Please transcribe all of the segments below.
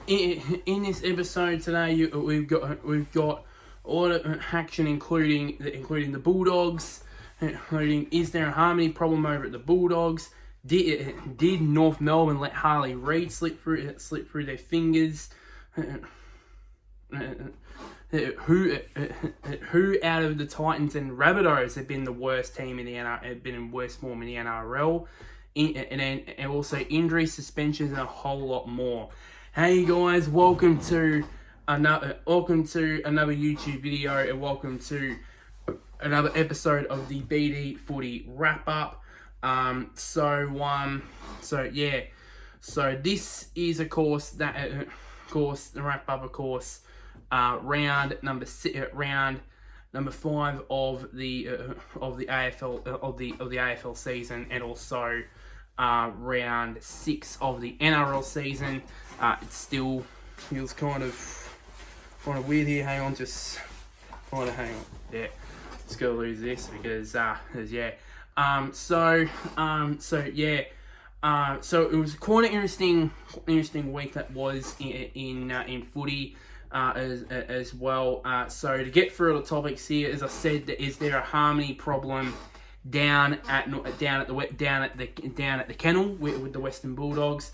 in this episode today, we've got all the action, including the Bulldogs, including is there a harmony problem over at the Bulldogs? Did North Melbourne let Harley Reid slip through their fingers? Who out of the Titans and Rabbitohs have been the worst team in the NRL? Have been in worst form in the NRL? And also injuries, suspensions, and a whole lot more. Hey guys, welcome to another YouTube video, and welcome to another episode of the BD Footy Wrap Up. So this is the wrap up, round number 5 of the AFL season, and also round 6 of the NRL season. It still feels kind of weird here. Hang on. Yeah, just gotta lose this because yeah. So it was quite an interesting week that was in footy as well. So to get through all the topics here, as I said, is there a harmony problem down at the kennel with the Western Bulldogs?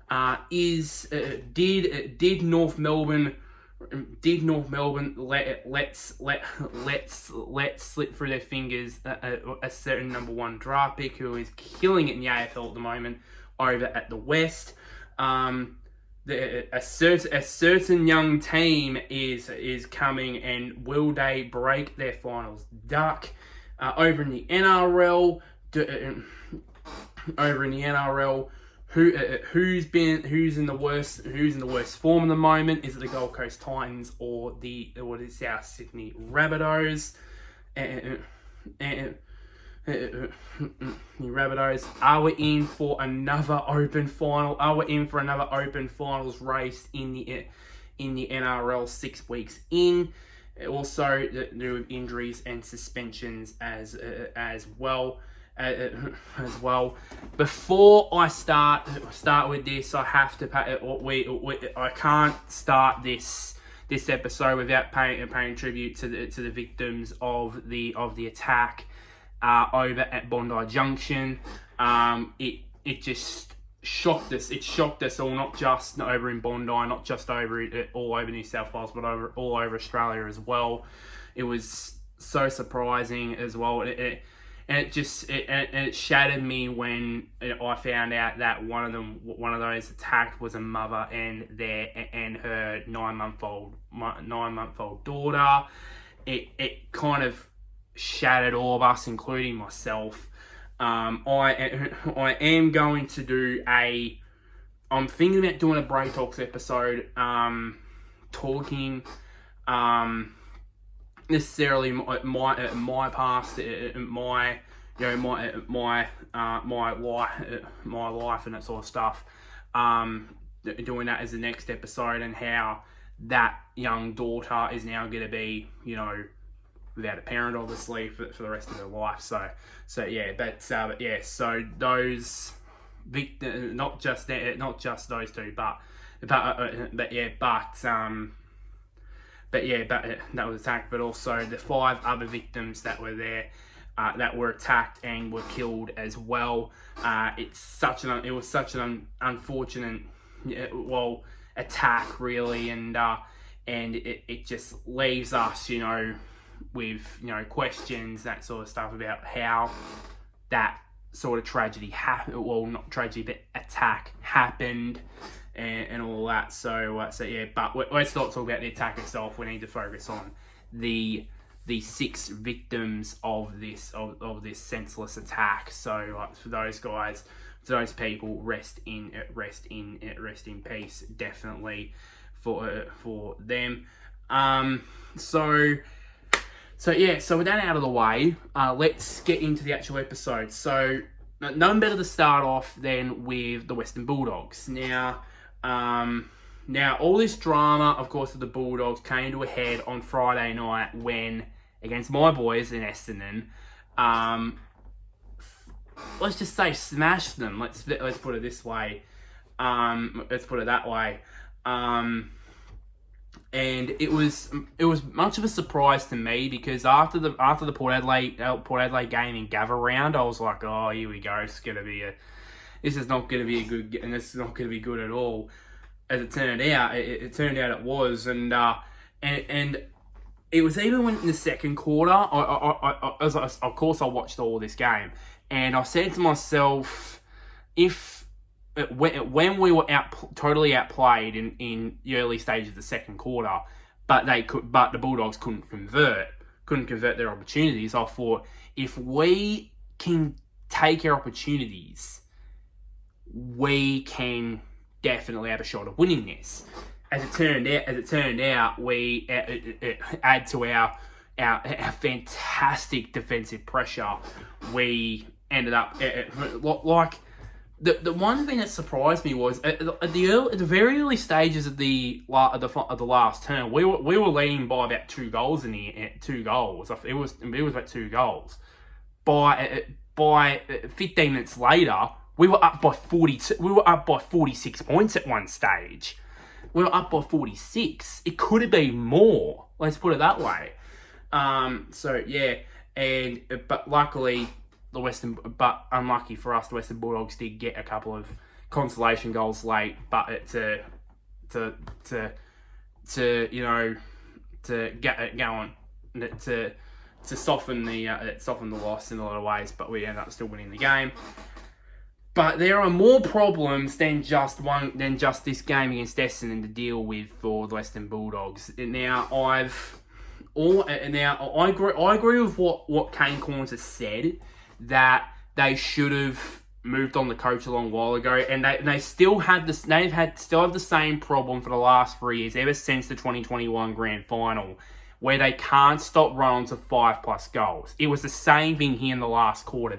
Did North Melbourne let slip through their fingers a certain number 1 draft pick who is killing it in the AFL at the moment over at the West? A certain young team is coming, and will they break their finals duck? Over in the NRL, who's in the worst form at the moment? Is it the Gold Coast Titans or the South Sydney Rabbitohs? Rabbitohs, are we in for another open final? Are we in for another open finals race in the NRL 6 weeks in? Also, there were injuries and suspensions as well. Before I start with this, I have to I can't start this episode without paying tribute to the victims of the attack over at Bondi Junction. It just shocked us. It shocked us all, not just over in Bondi, not just all over New South Wales, but all over Australia as well. It was so surprising as well. It shattered me when I found out that one of those attacked was a mother and her 9-month-old daughter. It kind of shattered all of us, including myself. I am going to do I'm thinking about doing a Break Talks episode, talking necessarily my past, my life and that sort of stuff. Doing that as the next episode, and how that young daughter is now going to be, without a parent, obviously, for the rest of their life. So those victims, not just those two, but that was attacked, but also the 5 other victims that were there, that were attacked and were killed as well. It was such an unfortunate, attack, really, and it just leaves us, with questions, that sort of stuff, about how that sort of tragedy happened. Well, not tragedy, but attack happened, and all that. So but let's not talk about the attack itself. We need to focus on the 6 victims of this senseless attack. So for those guys, for those people, rest in peace, definitely for them. So with that out of the way, let's get into the actual episode. So none better to start off than with the Western Bulldogs. Now all this drama, of course, with the Bulldogs came to a head on Friday night when, against my boys in Essendon, let's just say smashed them. Let's put it this way. Let's put it that way. And it was much of a surprise to me because after the Port Adelaide game in Gather Round, I was like, oh, here we go. This is not going to be a good, and this is not going to be good at all. As it turned out, it was, and it was even when in the second quarter. Of course, I watched all this game, and I said to myself, when we were totally outplayed in the early stages of the second quarter, but the Bulldogs couldn't convert their opportunities. I thought, if we can take our opportunities, we can definitely have a shot of winning this. As it turned out, we add to our fantastic defensive pressure. We ended up like. The one thing that surprised me was at the very early stages of the last term, we were leading by about 2 goals in the 2 goals. It was about 2 goals. By 15 minutes later, we were up by 42. We were up by 46 points at one stage. We were up by 46. It could have been more. Let's put it that way. So yeah, but luckily. But unlucky for us, the Western Bulldogs did get a couple of consolation goals late, but to get it going, to soften the loss in a lot of ways. But we ended up still winning the game. But there are more problems than just this game against Essendon to deal with for the Western Bulldogs. Now I agree with what Kane Cornes has said, that they should have moved on the coach a long while ago, and they still have the same problem for the last 3 years, ever since the 2021 grand final, where they can't stop runs of 5+ goals. It was the same thing here in the last quarter.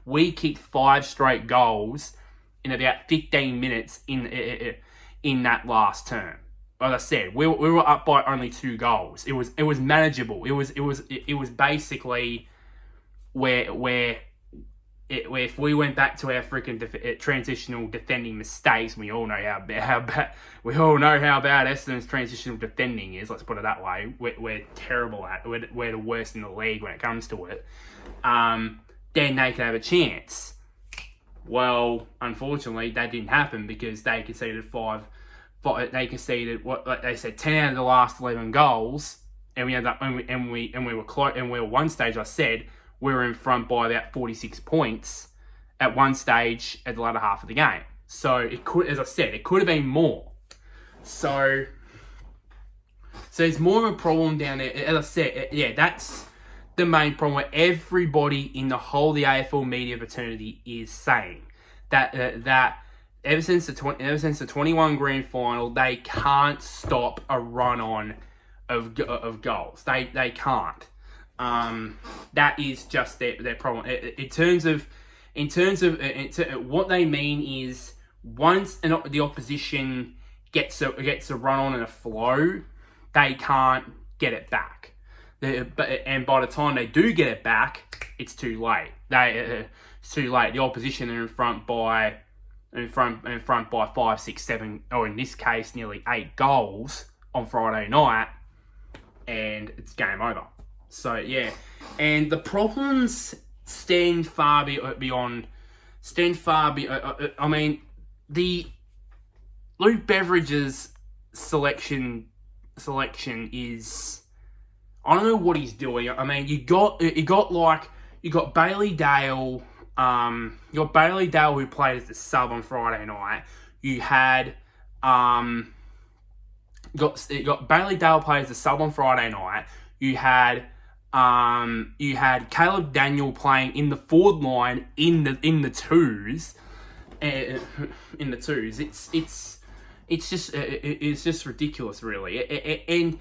We kicked 5 straight goals in about 15 minutes in that last term. Like I said, we were up by only 2 goals. It was manageable. It was basically where if we went back to our freaking transitional defending mistakes, we all know how bad Essendon's transitional defending is. Let's put it that way. We're terrible at it. We're the worst in the league when it comes to it. Then they could have a chance. Well, unfortunately, that didn't happen because they conceded 5. They conceded like they said 10 out of the last 11 goals, and we ended up and we were close. And we were one stage. I said. We were in front by about 46 points at one stage at the latter half of the game. So it could, as I said, it could have been more. So there's more of a problem down there. As I said, yeah, that's the main problem where everybody in the whole the AFL media fraternity is saying that ever since the 21 grand final, they can't stop a run on of goals. They can't. That is just their problem. In terms of what they mean is, once the opposition gets a run on and a flow, they can't get it back. And by the time they do get it back, it's too late. It's too late. The opposition are in front by 5, 6, 7, or in this case, nearly 8 goals on Friday night, and it's game over. So yeah, and the problems stand far beyond. I mean, the Luke Beveridge's selection is, I don't know what he's doing. I mean, you got Bailey Dale. You got Bailey Dale, who played as the sub on Friday night. You had got Bailey Dale played as the sub on Friday night. You had Caleb Daniel playing in the forward line in the twos. It's just ridiculous, really. And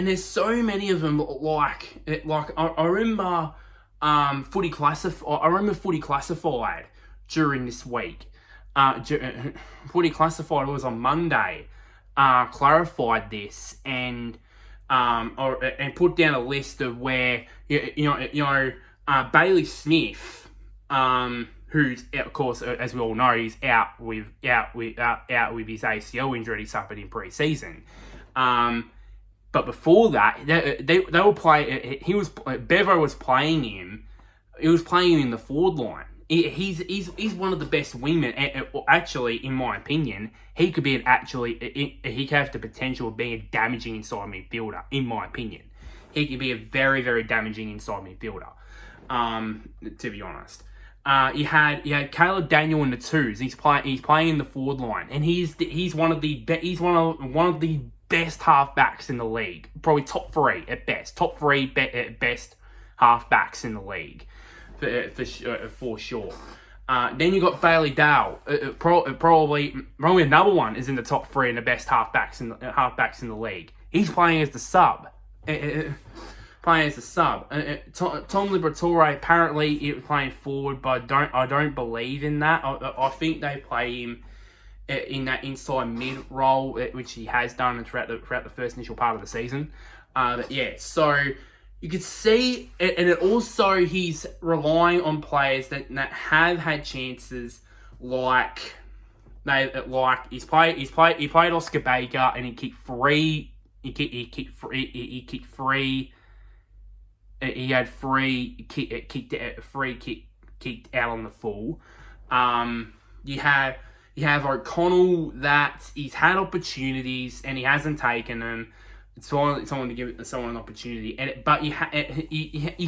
there's so many of them. Like I remember Footy Classified during this week. Footy Classified was on Monday. Clarified this and put down a list of where Bailey Smith, who who's of course, as we all know, he's out with his ACL injury he suffered in pre-season. But before that, they were playing. Bevo was playing him. He was playing him in the forward line. He's one of the best wingmen. Actually, in my opinion, he could be he could have the potential of being a damaging inside midfielder. In my opinion, he could be a very, very damaging inside midfielder. To be honest, you had Caleb Daniel in the twos. He's playing in the forward line, and he's one of the best halfbacks in the league. Probably top three at best. Top three best halfbacks in the league. For sure. Then you got Bailey Dale. Probably another one is in the top three and the best halfbacks in the league. He's playing as the sub. Tom Liberatore apparently is playing forward, but I don't believe in that. I think they play him in that inside mid role, which he has done throughout the first initial part of the season. But yeah, so you could see, and it also he's relying on players that have had chances, like he played Oscar Baker and he kicked three. He kicked three. He had three kicked out on the full. You have O'Connell that he's had opportunities and he hasn't taken them. It's someone to give someone an opportunity, but you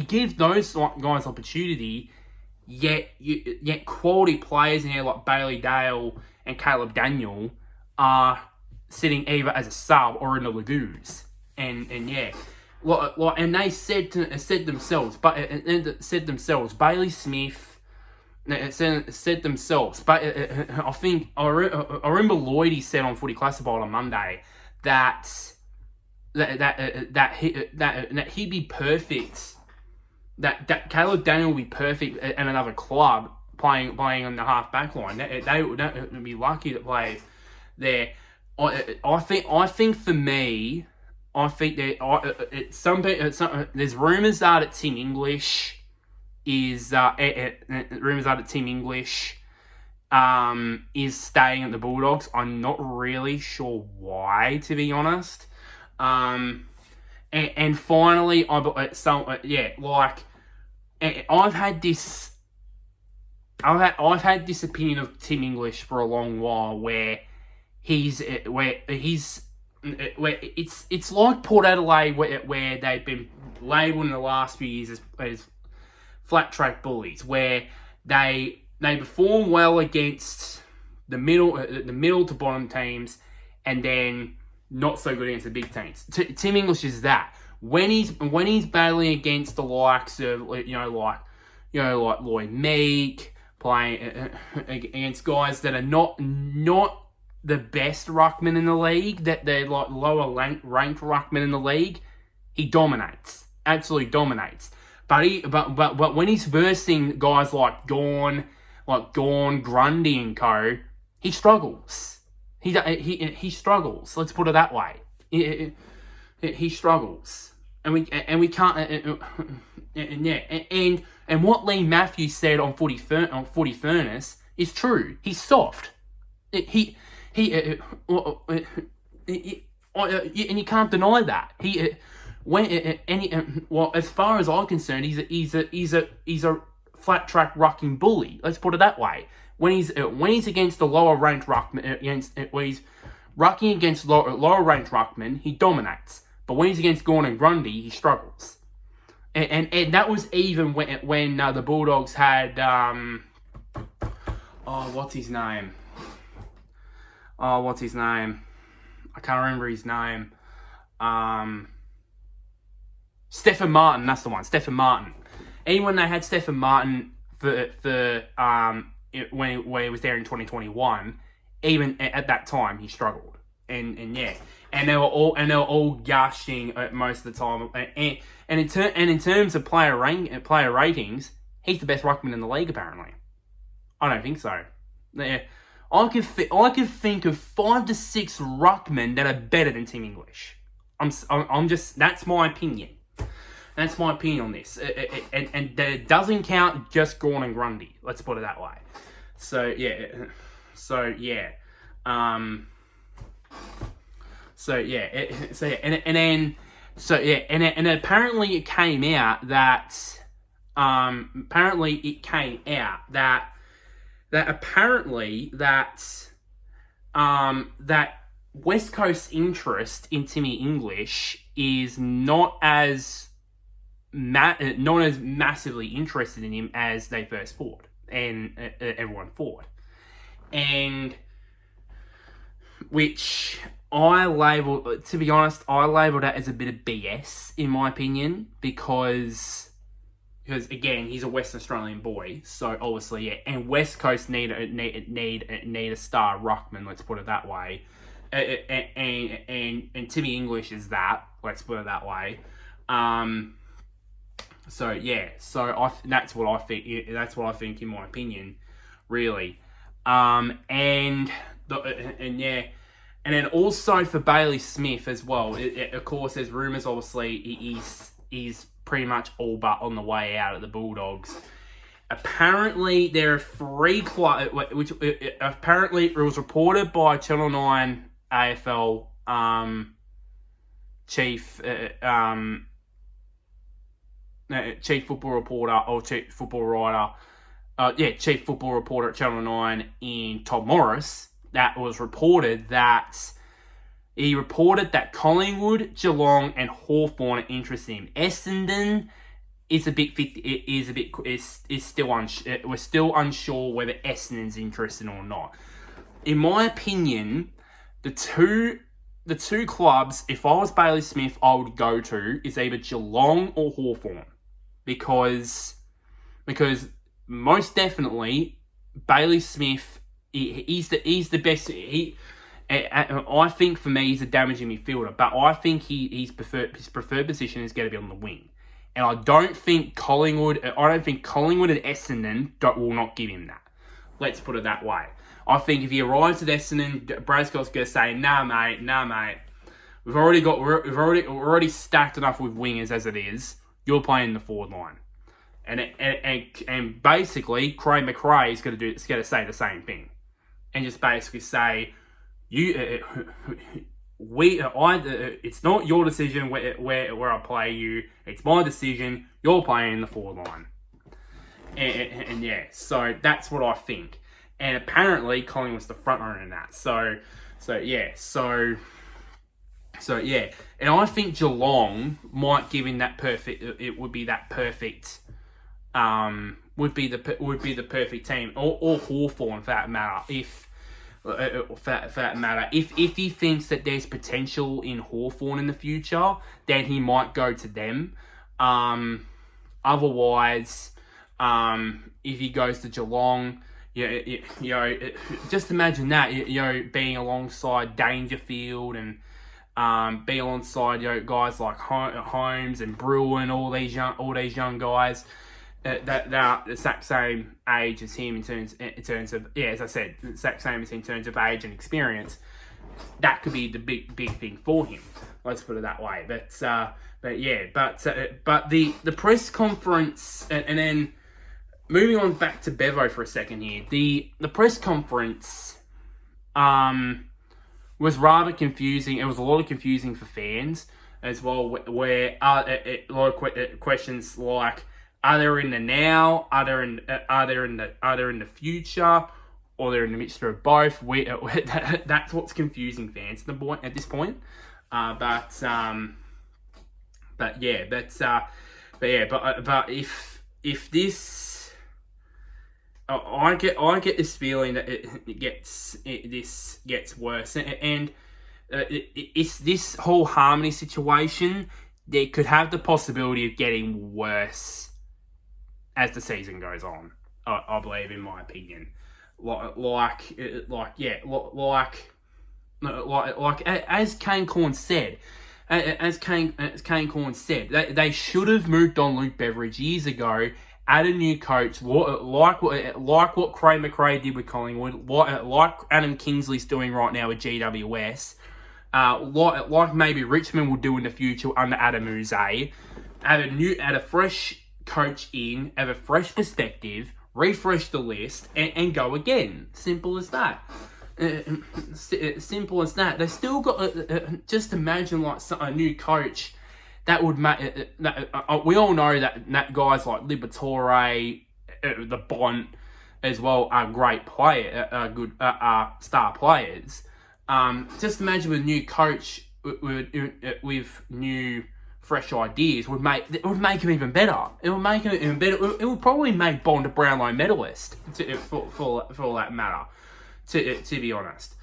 give those guys opportunity, yet quality players in here like Bailey Dale and Caleb Daniel are sitting either as a sub or in the lagoons, and they said themselves, Bailey Smith said themselves, but I think I remember Lloydie said on Footy Classified on Monday that he'd be perfect. That Caleb Daniel would be perfect at another club playing on the half back line. They would be lucky to play there. I think for me, there's rumours that Tim English is staying at the Bulldogs. I'm not really sure why, to be honest. And finally, I've had this opinion of Tim English for a long while, where it's like Port Adelaide, where they've been labelled in the last few years as flat track bullies, where they perform well against the middle to bottom teams, and then not so good against the big teams. Tim English is that. When he's battling against the likes of like Lloyd Meek, playing against guys that are not the best ruckman in the league, that they're like lower ranked ruckman in the league, he dominates, absolutely dominates. But when he's versing guys like Gawn, Grundy and co, he struggles. He struggles. Let's put it that way. He struggles, and we can't. And what Lee Matthews said on Footy Furnace is true. He's soft. And you can't deny that. As far as I'm concerned, he's a flat track rucking bully. Let's put it that way. When he's against the lower ranked ruckman, when he's rucking against lower ranked ruckman, he dominates. But when he's against Gawn and Grundy, he struggles. And that was even when the Bulldogs had what's his name? I can't remember his name. Stephen Martin, that's the one. Stephen Martin. Even when they had Stephen Martin when he was there in 2021, even at that time he struggled, and they were all gushing most of the time. And in terms of player ratings, he's the best ruckman in the league apparently. I don't think so. Yeah, I could think of 5 to 6 ruckmen that are better than Tim English. I'm just, that's my opinion. That's my opinion on this. And it doesn't count just Gawn and Grundy. Let's put it that way. So and apparently it came out that that West Coast interest in Timmy English is not as massively interested in him as they first thought, and everyone thought, and which to be honest, I labelled that as a bit of BS in my opinion, because again, he's a Western Australian boy, so obviously, and West Coast need a star ruckman. Let's put it that way, and Timmy English is that. Let's put it that way. That's what I think. That's what I think, in my opinion, really. And then also for Bailey Smith as well. Of course, there's rumours. Obviously, he's pretty much all but on the way out of the Bulldogs. Apparently, there are 3 clubs, which apparently it was reported by Channel 9 AFL chief football reporter or chief football writer, chief football reporter at Channel 9 in Tom Morris, that was reported that he reported that Collingwood, Geelong, and Hawthorn are interested in him. Essendon is we're still unsure whether Essendon's interested or not. In my opinion, the two clubs, if I was Bailey Smith, I would go to is either Geelong or Hawthorn, because most definitely Bailey Smith, he's the best. I think for me he's a damaging midfielder, but I think his preferred position is going to be on the wing, and I don't think Collingwood and Essendon will not give him that. Let's put it that way. I think if he arrives at Essendon, Bradscott's going to say, nah, mate. We've already stacked enough with wingers as it is. You're playing the forward line, and basically Craig McRae is going to say the same thing, and just basically say, it's not your decision where I play you. It's my decision. You're playing in the forward line, so that's what I think. And apparently, Colin was the front runner in that. So, and I think Geelong might give him that perfect. It would be that perfect. Would be the perfect team, or Hawthorn for that matter. If he thinks that there's potential in Hawthorn in the future, then he might go to them. Otherwise, if he goes to Geelong. Just imagine that, being alongside Dangerfield and being alongside guys like Holmes and Bruin, all these young guys that are the exact same age as him in terms of as I said, the exact same as him in terms of age and experience. That could be the big thing for him. Let's put it that way. But the press conference and then. Moving on back to Bevo for a second here. The press conference was rather confusing. It was a lot of confusing for fans as well, where a lot of questions like, are they in the now? Are they in the future? Or they're in the mixture of both? That's what's confusing fans at this point. But if this. I get this feeling that this gets worse, and it's this whole Harmony situation. They could have the possibility of getting worse as the season goes on. I believe, in my opinion, as Kane Corn said. Kane Corn said, they should have moved on Luke Beveridge years ago. Add a new coach, like what Craig McRae did with Collingwood, like Adam Kingsley's doing right now with GWS. like maybe Richmond will do in the future under Adam Uze. Add a fresh coach in, have a fresh perspective, refresh the list, and go again. Simple as that. Simple as that. They still got just imagine like a new coach that would make. We all know that guys like Liberatore, the Bont as well are great good star players. Just imagine with a new coach with new fresh ideas it would make him even better. It would make him even better. It would probably make Bond a Brownlow medalist for all that matter. To be honest.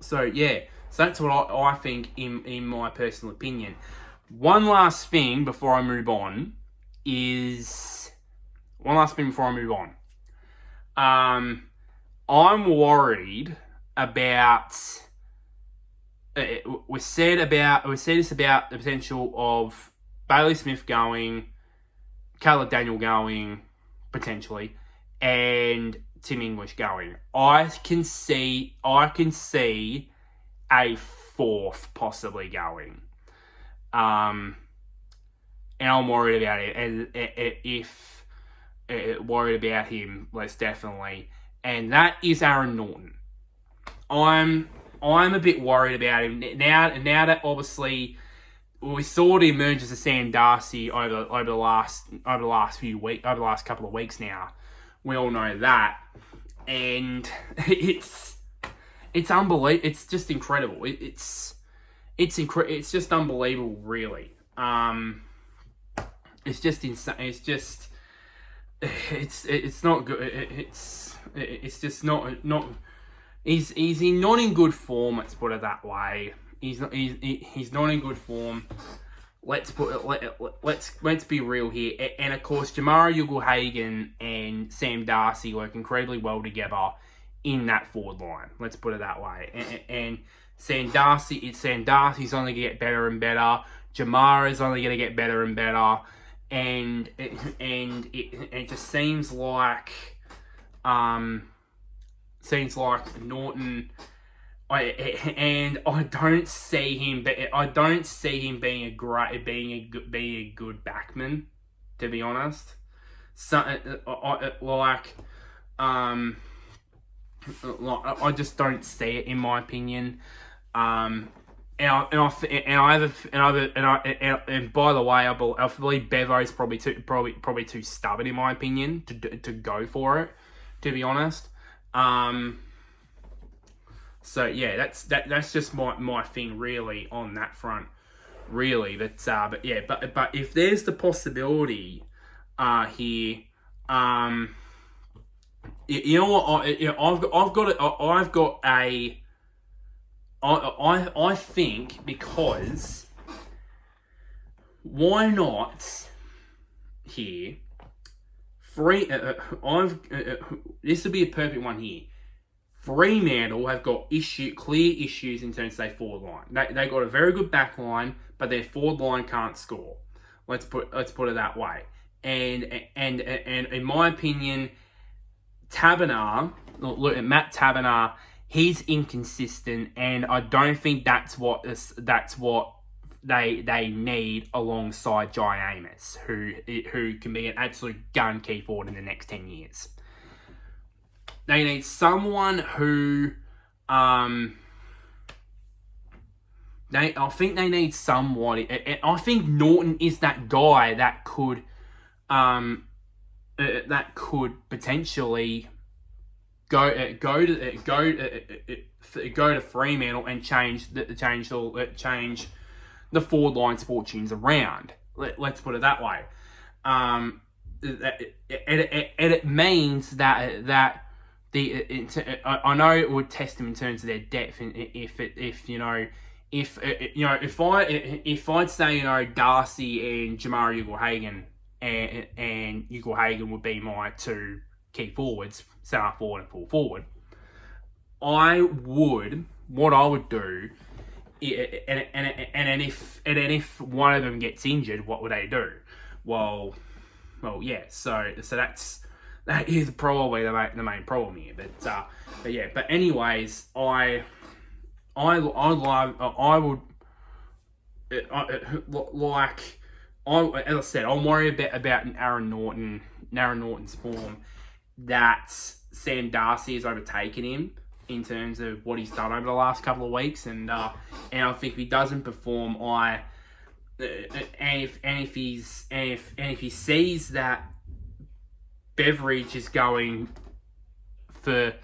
So that's what I think in my personal opinion. One last thing before I move on. I'm worried about. We said this about the potential of Bailey Smith going, Caleb Daniel going, potentially, and Tim English going. I can see a fourth possibly going. And I'm worried about it. And worried about him, most definitely. And that is Aaron Norton. I'm a bit worried about him now that obviously we saw the emergence of Sam Darcy over the last couple of weeks now. We all know that, and it's unbelievable. It's just incredible. It's just unbelievable, really. It's just insane. It's not good. It's just not. He's not in good form. Let's put it that way. He's not in good form. Let's be real here. And of course, Jamara Ugle-Hagan and Sam Darcy work incredibly well together in that forward line. Let's put it that way. And Sam Darcy's only going to get better and better. Jamara's only going to get better and better. And it just seems like Norton. I don't see him being a good backman, to be honest. I just don't see it, in my opinion. And by the way, I believe Bevo's probably too stubborn, in my opinion, to go for it, to be honest. So yeah, that's just my thing really on that front, really. But if there's the possibility here, you know what? I think, because why not here? This would be a perfect one here. Fremantle have got clear issues in terms of their forward line. They got a very good back line, but their forward line can't score. Let's put it that way. And in my opinion, Matt Taberner, he's inconsistent, and I don't think that's what they need alongside Jai Amos, who can be an absolute gun key forward in the next 10 years. They need someone who, I think they need somebody. I think Norton is that guy that could potentially go to Fremantle and change the forward line fortunes around. Let's put it that way. And it means that. I know it would test them in terms of their depth, and if I'd say Darcy and Jamari Ugle-Hagan and Ugle-Hagan would be my two key forwards, centre forward and full forward. What I would do, and if one of them gets injured, what would they do? Well, yeah. So that is probably the main problem here. But anyways, I I love, I would, like, as I said, I'm worried about Aaron Norton's form, that Sam Darcy has overtaken him in terms of what he's done over the last couple of weeks, and I think if he doesn't perform, if he sees that Beveridge is going for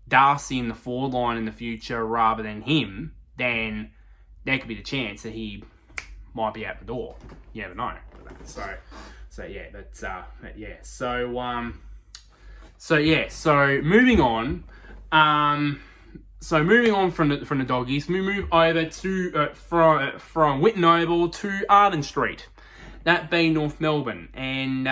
Darcy in the forward line in the future rather than him, then there could be the chance that he might be out the door. You never know. So moving on. Moving on from the doggies, we move over to from Whitten Oval to Arden Street, that being North Melbourne, and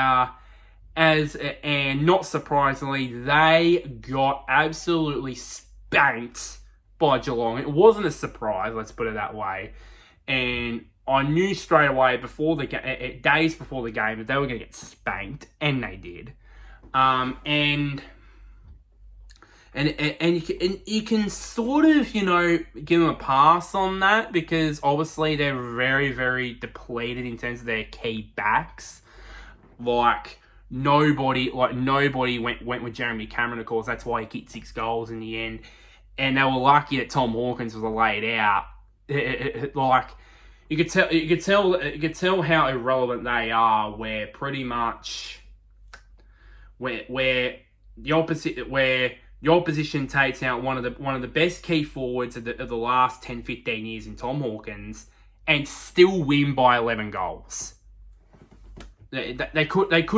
not surprisingly, they got absolutely spanked by Geelong. It wasn't a surprise, let's put it that way, and I knew straight away before the days before the game that they were going to get spanked, and they did, and you can sort of, give them a pass on that, because obviously they're very, very depleted in terms of their key backs. Nobody went with Jeremy Cameron, of course. That's why he kicked 6 goals in the end. And they were lucky that Tom Hawkins was laid out. You could tell how irrelevant they are, where pretty much where the opposition takes out one of the best key forwards of the last 10, 15 years in Tom Hawkins, and still win by 11 goals. They could have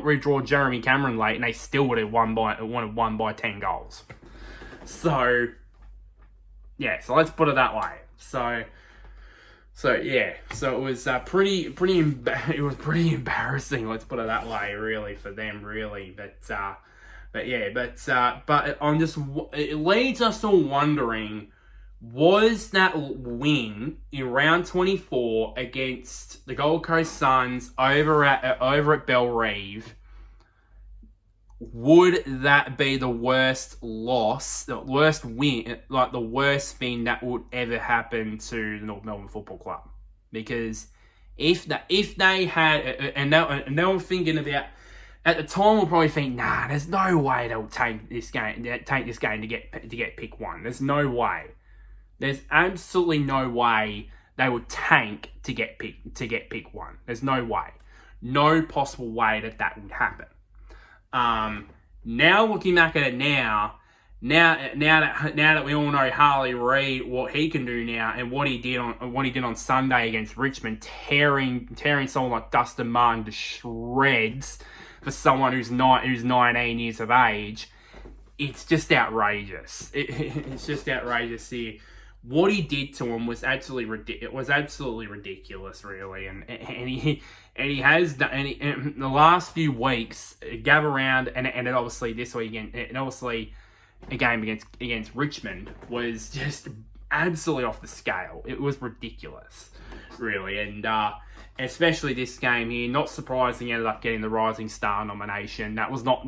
withdrawn Jeremy Cameron late, and they still would have won by 10 goals. So let's put it that way. So it was pretty embarrassing. Let's put it that way, really, for them, really. It leads us to wondering, was that win in round 24 against the Gold Coast Suns over at Bellerive, would that be the worst loss, the worst win, like the worst thing that would ever happen to the North Melbourne Football Club? Because if they had, and they were thinking about, at the time, we'll probably think, nah, there's no way they'll take this game to get pick 1. There's no way. There's absolutely no way they would tank to get pick 1. There's no way. No possible way that would happen. Now looking back at it now that we all know Harley Reid, what he can do now, and what he did on Sunday against Richmond, tearing someone like Dustin Martin to shreds for someone who's 19 years of age, it's just outrageous. It's just outrageous here. What he did to him was absolutely ridiculous, really, and he has done, and the last few weeks, Gavin Round, and obviously this weekend, and obviously a game against Richmond was just absolutely off the scale. It was ridiculous, really, and especially this game here. Not surprising, he ended up getting the Rising Star nomination. That was not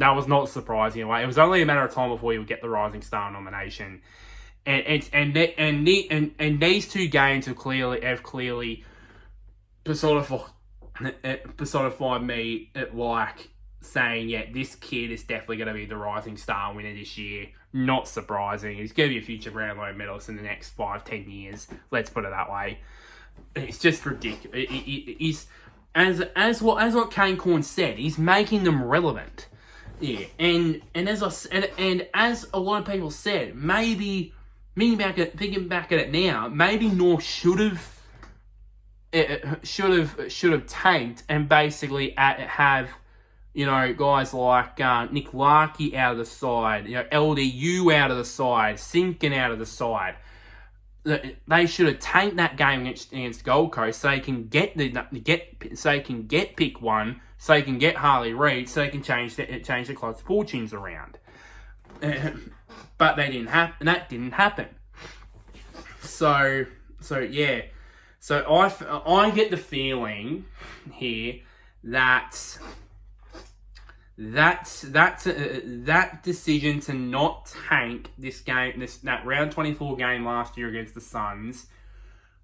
surprising anyway. It was only a matter of time before he would get the Rising Star nomination. And these two games have clearly personified me at like saying, yeah, this kid is definitely going to be the Rising Star winner this year. Not surprising. He's going to be a future Brownlow medalist in the next 5-10 years. Let's put it that way. It's just ridiculous. He's as what Kane Corn said, he's making them relevant. Yeah, and as a lot of people said, maybe. Thinking back at it now, maybe North should have tanked and basically have, guys like Nick Larkey out of the side, LDU out of the side, Simpkin out of the side. They should have tanked that game against Gold Coast so they can get pick 1, so they can get Harley Reid, so they can change the close fortunes around. But they didn't happen. That didn't happen. So yeah. So I get the feeling here that that decision to not tank this game, that round 24 game last year against the Suns,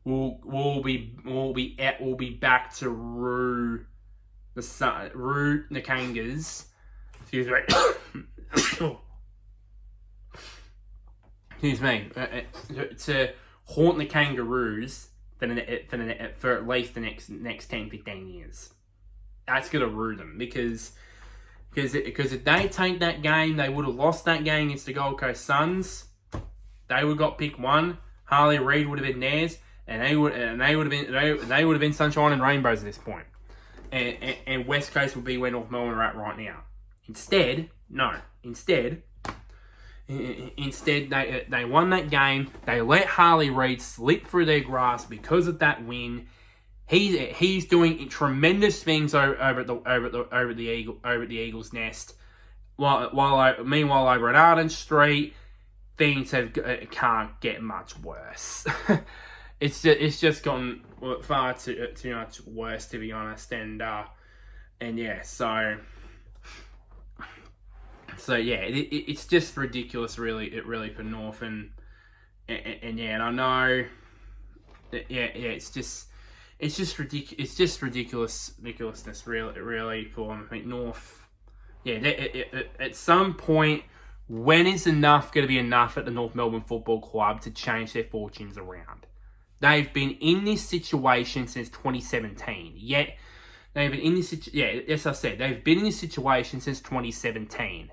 will be back to rue the Kangas. Excuse me. Excuse me. To haunt the Kangaroos for at least the next 10, 15 years. That's gonna rue them because if they take that game, they would have lost that game against the Gold Coast Suns. They would have got pick 1. Harley Reid would have been theirs, and they would have been sunshine and rainbows at this point. And West Coast would be where North Melbourne are at right now. Instead, they won that game. They let Harley Reid slip through their grasp because of that win. He's doing tremendous things over the Eagles' nest. Meanwhile over at Arden Street, things can't get much worse. It's just gotten far too much worse, to be honest. And yeah, so yeah, it's just ridiculous, really for North and yeah, and I know, yeah, it's just ridiculous. It's just ridiculousness, really for them. I think North, yeah, at some point, when is enough going to be enough at the North Melbourne Football Club to change their fortunes around? They've been in this situation since 2017. Yet they've been in this as I said, they've been in this situation since 2017.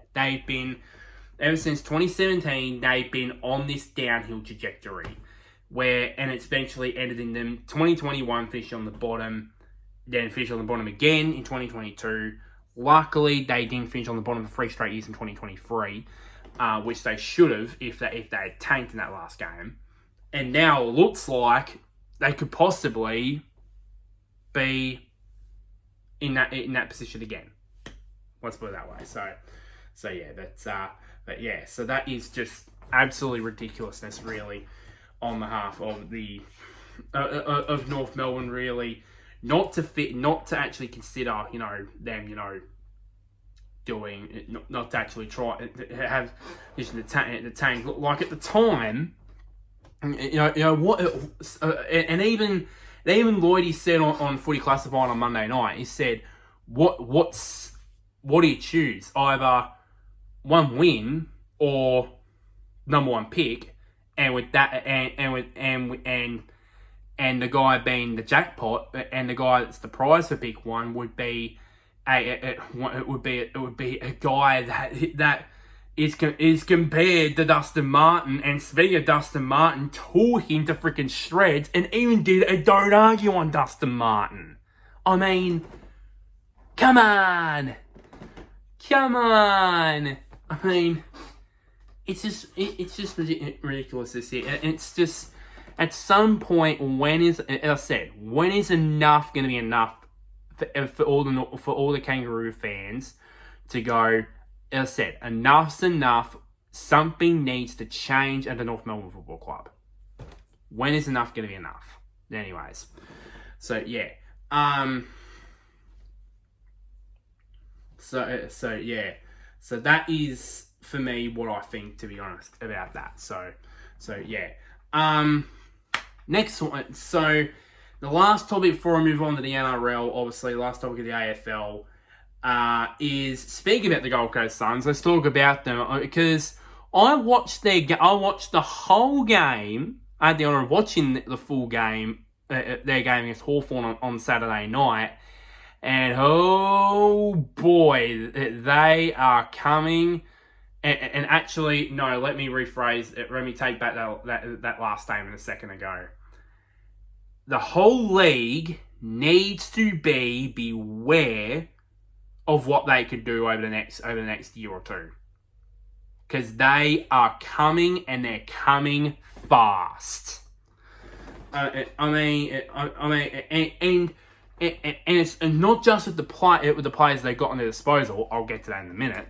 Ever since 2017, they've been on this downhill trajectory. And it's eventually ended in them 2021 finishing on the bottom, then finished on the bottom again in 2022. Luckily, they didn't finish on the bottom for 3 straight years in 2023, which they should have if they had tanked in that last game. And now it looks like they could possibly be in that position again. Let's put it that way. So yeah, so that is just absolutely ridiculousn's really on behalf of the of North Melbourne, really not to actually consider them doing not to actually try to have the tank. Like at the time, what, and even Lloydie said on Footy Classified on Monday night, he said, what do you choose? Either one win or number 1 pick, and with that, and the guy being the jackpot, and the guy that's the prize for pick 1 would be it would be a guy that is compared to Dustin Martin, and speaking of Dustin Martin, tore him to freaking shreds, and even did a don't argue on Dustin Martin. I mean, come on. I mean, it's just ridiculous this year, and it's just at some point as I said, when is enough going to be enough for all the Kangaroo fans to go? As I said, enough's enough. Something needs to change at the North Melbourne Football Club. When is enough going to be enough? Anyways, so yeah, so yeah, so that is for me what I think, to be honest, about that. So yeah. Next one. So the last topic before I move on to the NRL, obviously, the last topic of the AFL. Is speaking about the Gold Coast Suns. Let's talk about them because I watched the whole game. I had the honour of watching the full game, their game against Hawthorn on Saturday night, and oh boy, they are coming. And actually, no, let me rephrase it. Let me take back that last statement a second ago. The whole league needs to beware of what they could do over the next year or two, because they are coming, and they're coming fast. And it's not just with the players they got on their disposal. I'll get to that in a minute.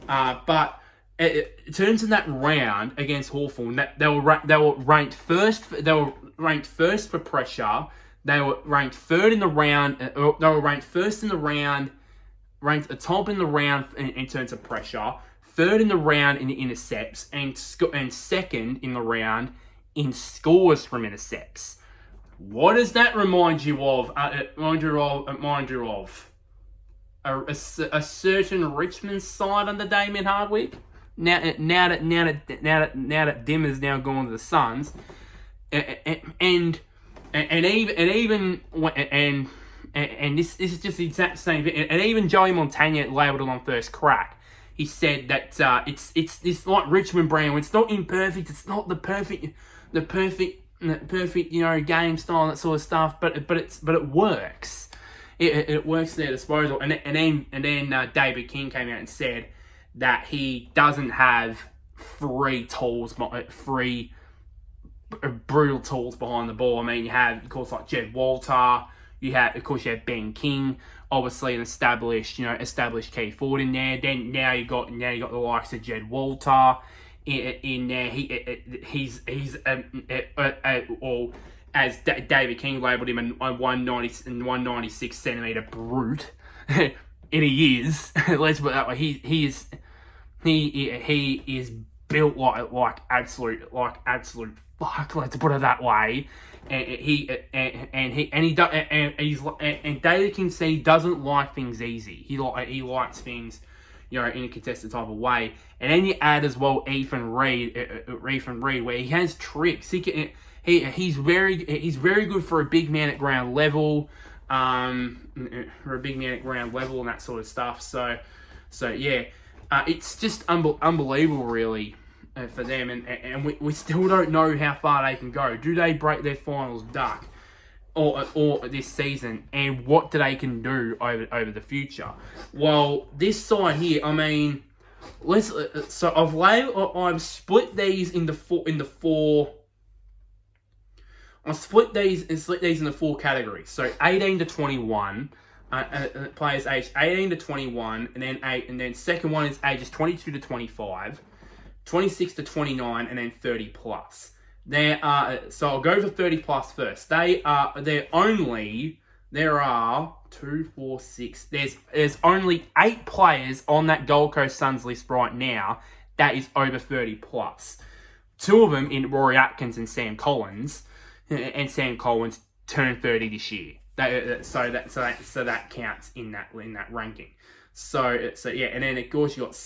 But it turns in that round against Hawthorn, that they were ranked first. They were ranked first for pressure. They were ranked third in the round. They were ranked first in the round. ranked atop in the round in terms of pressure, third in the round in intercepts, and second in the round in scores from intercepts. What does that remind you of? A certain Richmond side under Damien Hardwick. Now that Dimmer's now gone to the Suns, and this is just the exact same thing. And even Joey Montagna labelled it on First Crack. He said that it's like Richmond brand. It's not imperfect. It's not the perfect game style and that sort of stuff. But it works. It works to their disposal. And then David King came out and said that he doesn't have three brutal tools behind the ball. I mean, you have, of course, like Jed Walter. You have Ben King, obviously an established key forward in there. Then now you got the likes of Jed Walter in there. He's or as David King labelled him, a 196 centimetre brute. And he is. Let's put it that way. He is built like absolute fuck. Let's put it that way. And David King said he doesn't like things easy. He likes things, in a contested type of way. And then you add as well Ethan Reid, where he has tricks. He's very good for a big man at ground level, and that sort of stuff. So yeah, it's just unbelievable, really. For them, and we still don't know how far they can go. Do they break their finals duck or this season, and what do they can do over the future? Well, this side here, I mean, I've split these into four. I split these into four categories. So 18 to 21. Players aged 18 to 21, and then second one is ages 22 to 25. 26 to 29, and then 30 plus. So I'll go for 30 plus first. There are 2, 4, 6. There's only 8 players on that Gold Coast Suns list right now that is over 30 plus. 2 of them in Rory Atkins and Sam Collins, and Sam Collins turned 30 this year. So that counts in that ranking. So yeah, and then of course you got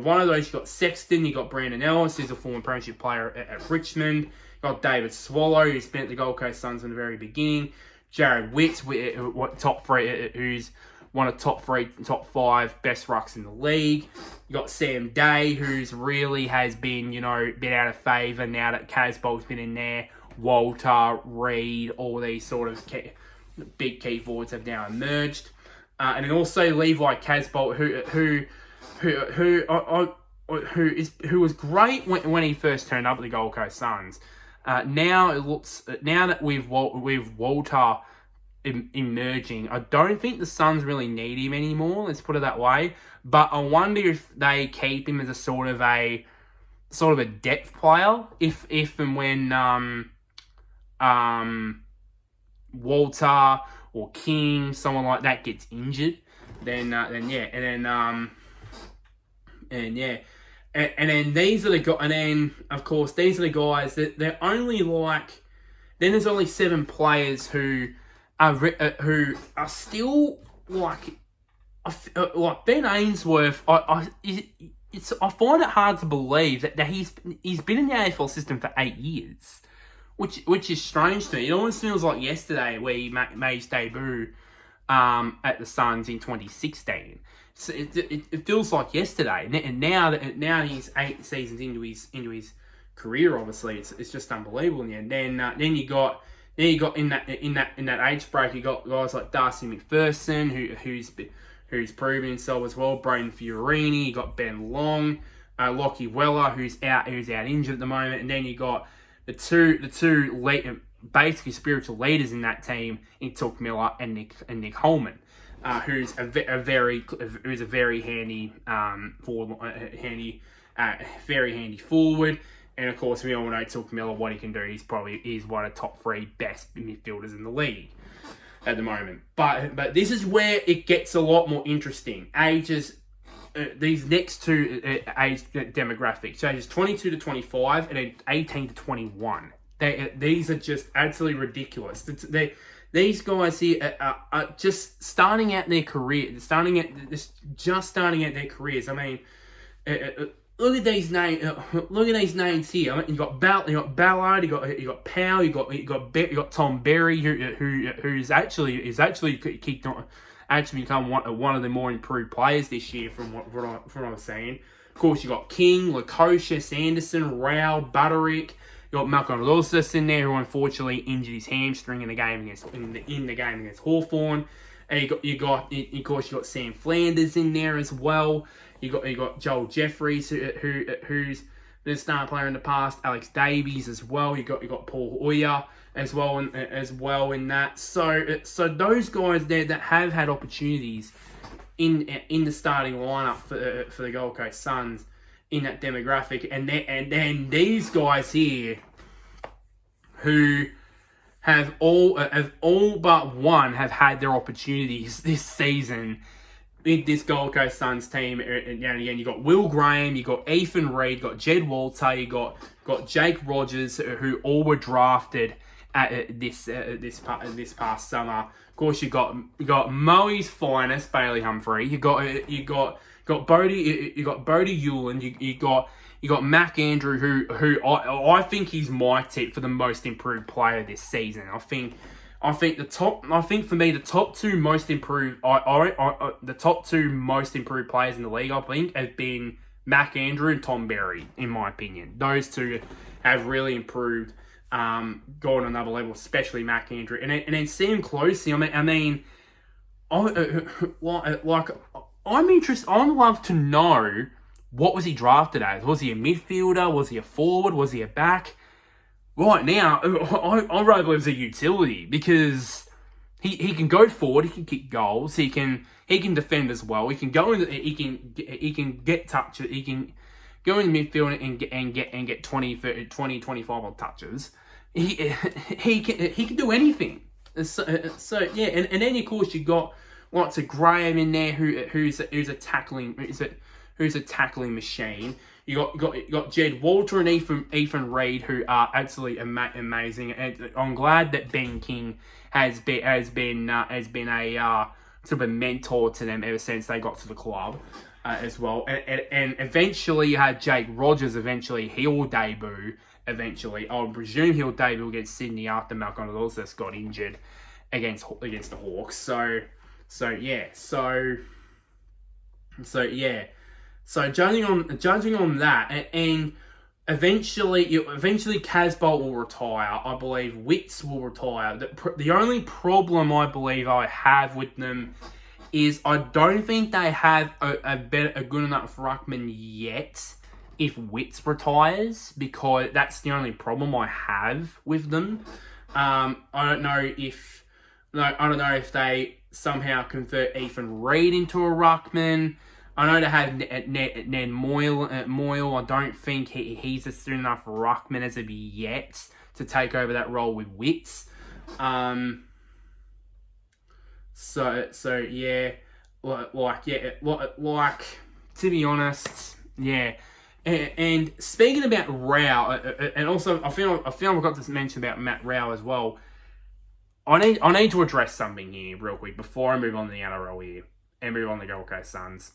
one of those. You got Sexton, you got Brandon Ellis, who's a former Premiership player at Richmond. You got David Swallow, who's been at the Gold Coast Suns from the very beginning. Jared Witt, who's one of top 5 best rucks in the league. You got Sam Day, who's really has been been out of favour now that Casboult's been in there. Walter, Reid, all these sort of big key forwards have now emerged. And then also Levi Casboult, who was great when he first turned up at the Gold Coast Suns. Now that with Walter emerging, I don't think the Suns really need him anymore. Let's put it that way. But I wonder if they keep him as a sort of a depth player, if and when Walter or King, someone like that gets injured, then these are the guys, and then of course these are the guys that they're only like. Then there's only 7 players who are still like Ben Ainsworth. I find it hard to believe that he's been in the AFL system for 8 years. Which is strange to me. It almost feels like yesterday where he made his debut at the Suns in 2016. So it feels like yesterday, and now he's 8 seasons into his career. Obviously, it's just unbelievable. And then you got in that age break, you got guys like Darcy McPherson who's proven himself as well. Braden Fiorini, you got Ben Long, Lockie Weller who's out injured at the moment, and then you got the two basically spiritual leaders in that team in Took Miller and Nick Holman, who's a very handy very handy forward. And of course, we all know Took Miller, what he can do. He's one of the top 3 best midfielders in the league. at the moment. But this is where it gets a lot more interesting. These next two age demographics, so ages 22 to 25 and then 18 to 21. These are just absolutely ridiculous. These guys here are just starting out their career, starting out their careers. I mean, look at these names. Look at these names here. I mean, you got Ballard, you got Powell, you got Tom Berry, who's actually become one of the more improved players this year from what I was saying. Of course, you got King, Lukosius, Sanderson, Rao, Butterick. You got Malcolm Lawless in there, who unfortunately injured his hamstring in the game against Hawthorn. And of course you got Sam Flanders in there as well. You got Joel Jeffries, who's been a star player in the past. Alex Davies as well. You got Paul Hoyer as well in that. So those guys there that have had opportunities in the starting lineup for the Gold Coast Suns in that demographic, and then these guys here who have all but one have had their opportunities this season with this Gold Coast Suns team. And again, you got Will Graham, you got Ethan Reid, got Jed Walter, you got Jake Rogers, who all were drafted at this past summer. Of course, you got Moe's finest, Bailey Humphrey. You got Bodie Hewland. You got Mac Andrew, who I think he's my tip for the most improved player this season. I think for me the top two most improved players in the league, I think, have been Mac Andrew and Tom Berry, in my opinion. Those two have really improved, gone another level, especially Mac Andrew, and then Sam Closey. I'm interested. I'd love to know, what was he drafted as? Was he a midfielder? Was he a forward? Was he a back? Right now, I rather believe he's a utility, because he can go forward, he can kick goals, he can defend as well. He can go in, he can get touches, he can go in the midfield and get 20, 25 on touches. He can do anything. So yeah, and then of course you got lots of Graham in there, who's a tackling machine. You got Jed Walter and Ethan Reid, who are absolutely amazing. And I'm glad that Ben King has been a sort of a mentor to them ever since they got to the club as well. And eventually you had Jake Rogers. Eventually he'll debut. I would presume he'll debut against Sydney after Malcolm Lawless got injured against the Hawks. So yeah. So judging on that, and eventually Casbolt will retire. I believe Witts will retire. The only problem I believe I have with them is I don't think they have a good enough ruckman yet if Witts retires, because that's the only problem I have with them. I don't know if they somehow convert Ethan Reid into a ruckman. I know they have Ned Moyle. I don't think he's a soon enough ruckman as of yet to take over that role with Witts. So yeah, like to be honest, yeah. And speaking about Rao, and also I feel I forgot to mention about Matt Rao as well. I need to address something here real quick before I move on to the NRL here and move on to the Gold Coast Suns.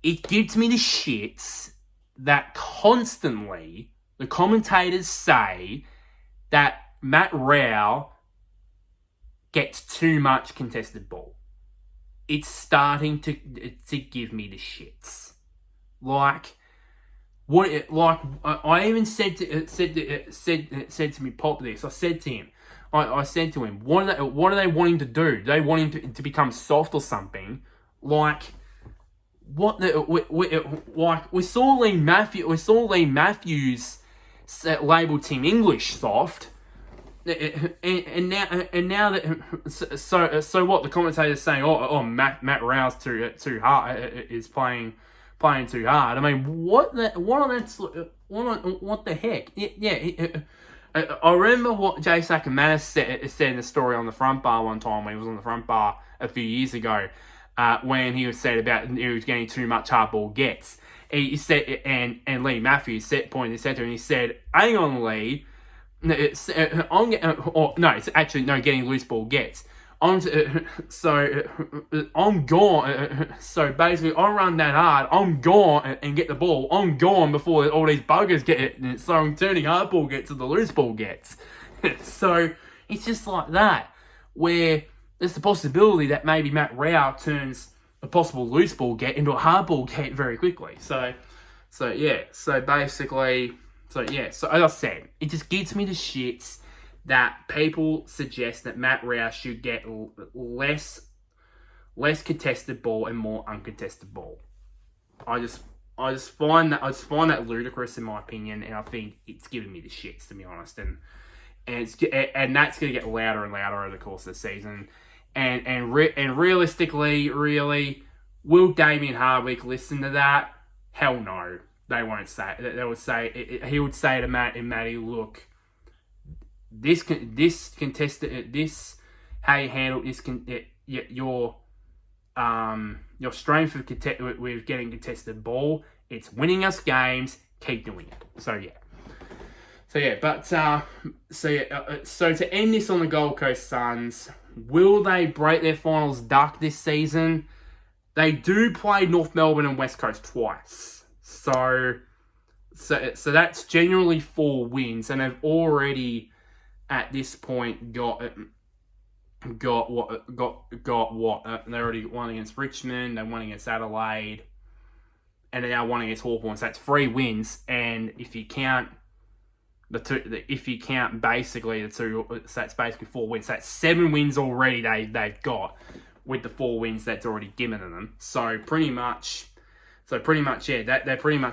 It gives me the shits that constantly the commentators say that Matt Rao gets too much contested ball. It's starting to give me the shits. Like I even said to me, Pop, this. I said to him, what are they wanting to do? Do they want him to become soft or something? Like, we saw Lee Matthews label Team English soft, and now that so what the commentators saying? Oh, Matt Rouse too hard is playing too hard. I mean, what the heck? Yeah. I remember what Jay Sacamanis said in the story on the front bar one time when he was on the front bar a few years ago, when he was said about he was getting too much hardball gets. He said, and Lee Matthews pointed his center, and he said, "Hang on, Lee, it's getting loose ball gets." I'm gone. So basically, I run that hard. I'm gone and get the ball. I'm gone before all these buggers get it. And so I'm turning hard ball gets to the loose ball gets. So it's just like that, where there's the possibility that maybe Matt Rao turns a possible loose ball get into a hard ball get very quickly. So basically, so as I said, it just gives me the shits that people suggest that Matt Rao should get less contested ball and more uncontested ball. I just find that ludicrous in my opinion, and I think it's giving me the shits, to be honest. And that's going to get louder and louder over the course of the season. And realistically, really, will Damien Hardwick listen to that? Hell no, they won't say. They would say he would say to Matty, look. This contested how you handle this your strength with getting contested ball, it's winning us games. Keep doing it. So to end this on the Gold Coast Suns, will they break their finals duck this season? They do play North Melbourne and West Coast twice, so that's generally 4 wins, and they've already at this point got what they already won against Richmond, they won against Adelaide, and they now won against Hawthorns. That's 3 wins, and if you count basically the two, so that's basically 4 wins. So that's 7 wins already they've got with the 4 wins that's already given to them. So pretty much they're pretty much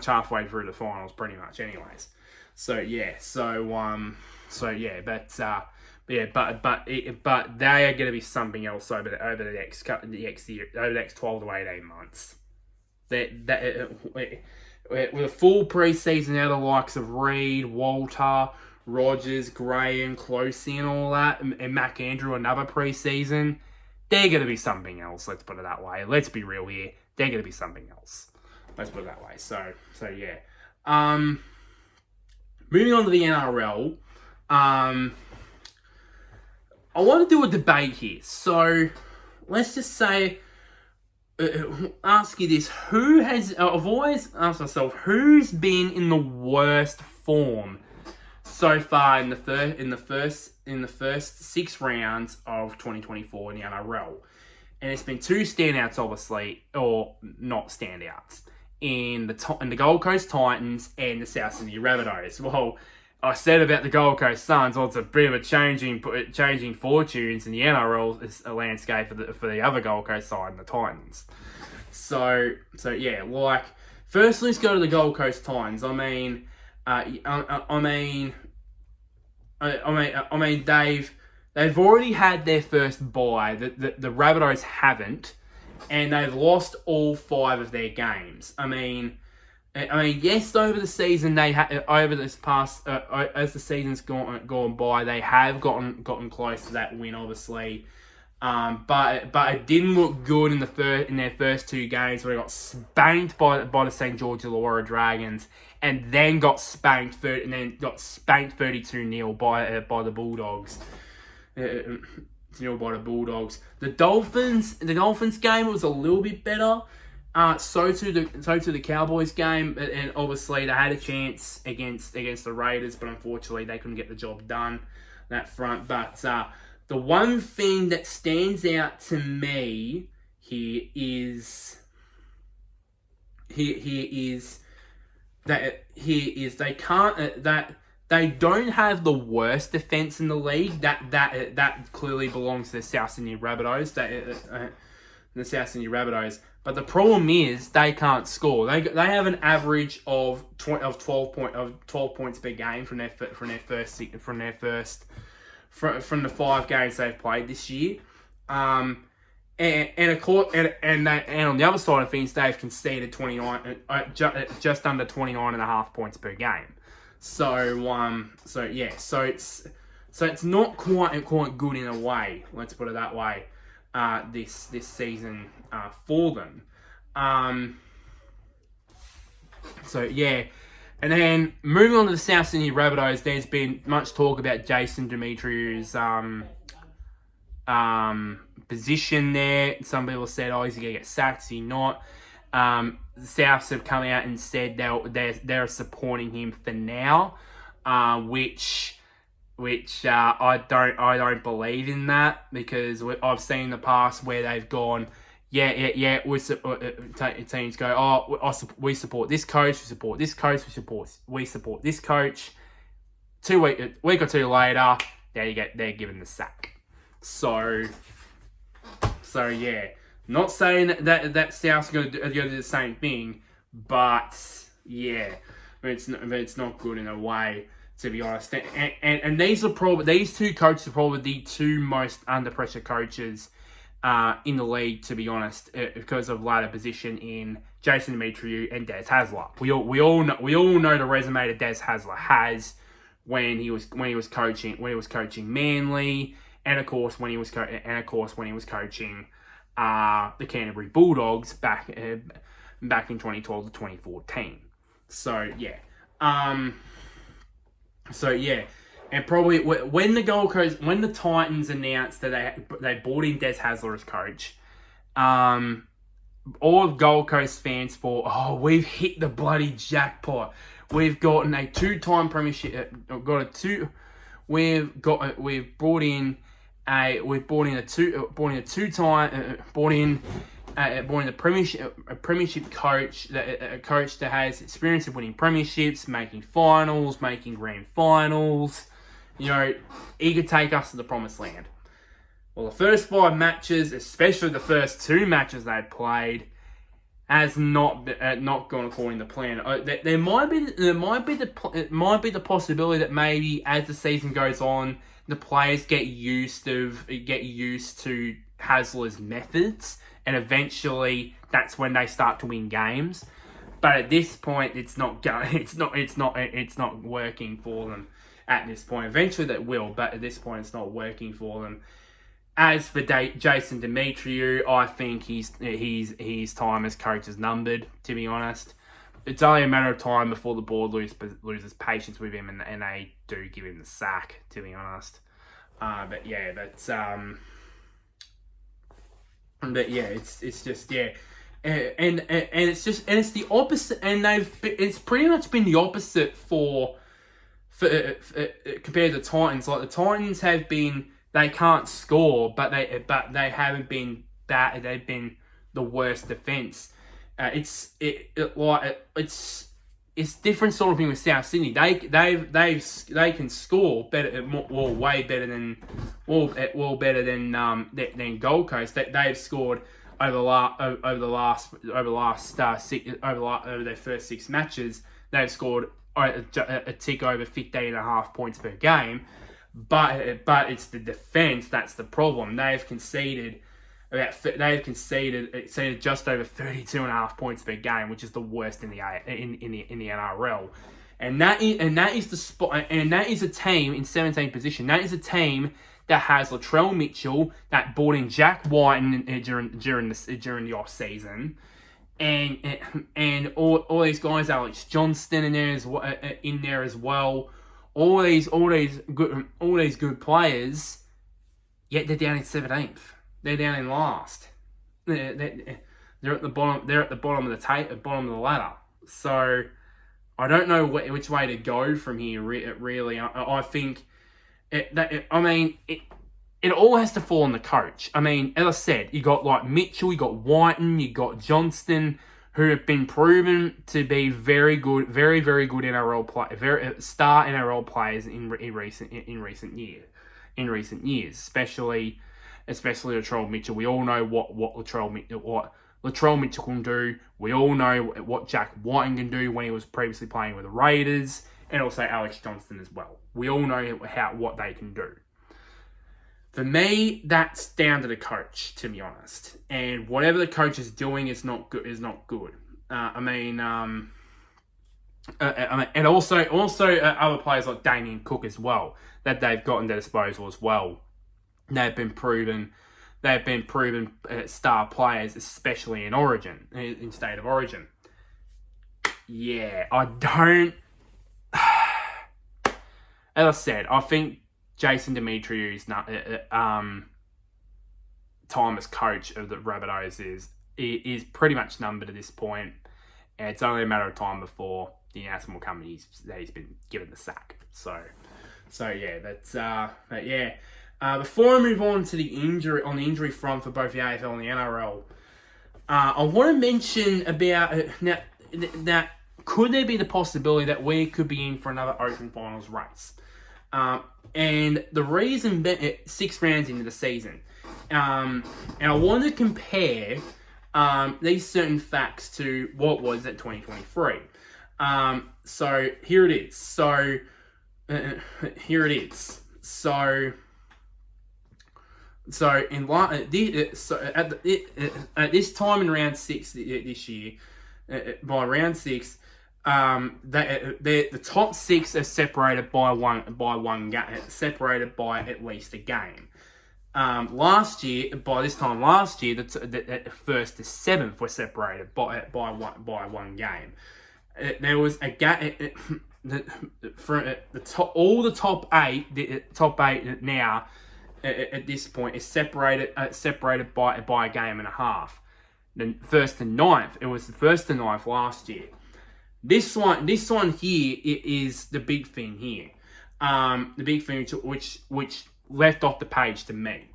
halfway through the finals, pretty much, anyways. But they are going to be something else over the next 12 to 18 months. With a full preseason out of the likes of Reid, Walter, Rogers, Graham, Closey, and all that, and Mac Andrew another preseason, they're going to be something else. Let's put it that way. Let's be real here. They're going to be something else. Let's put it that way. So yeah. Moving on to the NRL. I want to do a debate here. So, let's just say, ask you this: I've always asked myself, who's been in the worst form so far in the first 6 rounds of 2024 in the NRL? And it's been 2 standouts, obviously, or not standouts, in the Gold Coast Titans and the South Sydney Rabbitohs. Well, I said about the Gold Coast Suns, well, it's a bit of a changing fortunes in the NRL landscape for the other Gold Coast side and the Titans. So yeah, like, first let's go to the Gold Coast Titans. They've already had their first bye. The Rabbitohs haven't, and they've lost all 5 of their games. Yes, over the season as the season's gone by, they have gotten close to that win, obviously. But it didn't look good in their first 2 games, where they got spanked by the St. George Illawarra Dragons, and then got spanked 32-0 by the Bulldogs. The Dolphins game was a little bit better. So to the Cowboys game, and obviously they had a chance against the Raiders, but unfortunately they couldn't get the job done that front. But the one thing that stands out to me here is they don't have the worst defense in the league. That clearly belongs to the South Sydney Rabbitohs. The South Sydney Rabbitohs. But the problem is they can't score. They have an average of 12 points per game from the 5 games they've played this year. And on the other side of things, they've conceded 29, just under 29.5 points per game. So it's not quite good in a way. Let's put it that way. This season for them. And then moving on to the South Sydney Rabbitohs, there's been much talk about Jason Demetriou's position there. Some people said, "Oh, is he gonna get sacked? Is he not?" The Souths have come out and said they're supporting him for now, which I don't believe in that, because I've seen in the past where they've gone, teams go, "Oh, we support this coach, we support this coach, we support this coach." A week or two later, they're given the sack. So yeah, not saying that South's going to do the same thing, but it's not good in a way, to be honest. And these two coaches are probably the two most under pressure coaches in the league, to be honest, because of ladder position in Jason Demetriou and Des Hasler. We all know the resume that Des Hasler has when he was coaching Manly, and of course when he was coaching the Canterbury Bulldogs back in 2012 to 2014. And probably when the Titans announced that they brought in Des Hasler as coach, all of Gold Coast fans thought, we've hit the bloody jackpot. We've gotten a two-time premiership. We've brought in a premiership coach, a coach that has experience of winning premierships, making finals, making grand finals. Eager to take us to the promised land. Well, the first 5 matches, especially the first 2 matches they played, has not gone according to plan. There might be the possibility that maybe as the season goes on, the players get used to Hasler's methods, and eventually that's when they start to win games. But at this point, it's not working for them. At this point, eventually that will, but at this point, it's not working for them. As for Jason Demetriou, I think his time as coach is numbered, to be honest. It's only a matter of time before the board loses patience with him and they do give him the sack, to be honest. It's the opposite, and it's pretty much been the opposite for compared to the Titans. Like the Titans have been, they can't score, but they haven't been bad. They've been the worst defense. It's different sort of thing with South Sydney. They can score better, way better than Gold Coast. They've scored over their first 6 matches. They've scored a tick over 15.5 points per game, but it's the defense that's the problem. They've conceded just over 32.5 points per game, which is the worst in the NRL. And that is the spot, and that is a team in 17th position. That is a team that has Latrell Mitchell, that brought in Jack White during the off season, and all these guys, Alex Johnston in there as well. All these good players, yet they're down in 17th. They're down in last. They're at the bottom. They're at the bottom of the bottom of the ladder. So I don't know which way to go from here. Really, I think it all has to fall on the coach. I mean, as I said, you got like Mitchell, you got Whiten, you got Johnston, who have been proven to be very good, very very good star NRL players in recent years, especially Latrell Mitchell. We all know what Latrell Mitchell can do. We all know what Jack Whiten can do when he was previously playing with the Raiders, and also Alex Johnston as well. We all know what they can do. For me, that's down to the coach, to be honest. And whatever the coach is doing is not good. and also other players like Damien Cook as well that they've got in their disposal as well. They've been proven star players, especially in Origin, in State of Origin. Yeah, I don't. As I said, I think Jason Demetriou's time as coach of the Rabbitohs is pretty much numbered at this point. And it's only a matter of time before the announcement will come and he's been given the sack. So yeah, but yeah. Before I move on to the injury front for both the AFL and the NRL, I want to mention about now could there be the possibility that we could be in for another Open Finals race? And the reason 6 rounds into the season, and I want to compare these certain facts to what was at 2023. So here it is. So here it is. So at this time in round 6 this year, by round 6, the top 6 are separated by one game, separated by at least a game. Last year, by this time last year, the 1st to 7th were separated by one game. There was a game for the top. All the top 8, the top 8 now at this point is separated by a game and a half. The 1st to 9th, it was the 1st to 9th last year. This one here is the big thing here. The big thing which left off the page to me.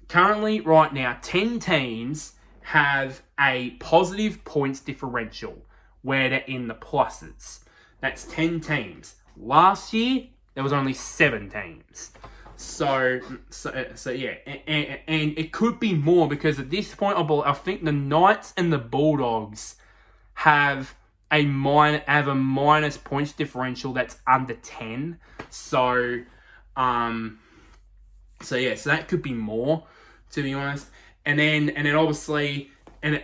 Currently, right now, 10 teams have a positive points differential where they're in the pluses. That's 10 teams. Last year, there was only 7 teams. So yeah, and it could be more because at this point, I think the Knights and the Bulldogs have a minus points differential that's under 10. So yeah, so that could be more, to be honest. And then obviously in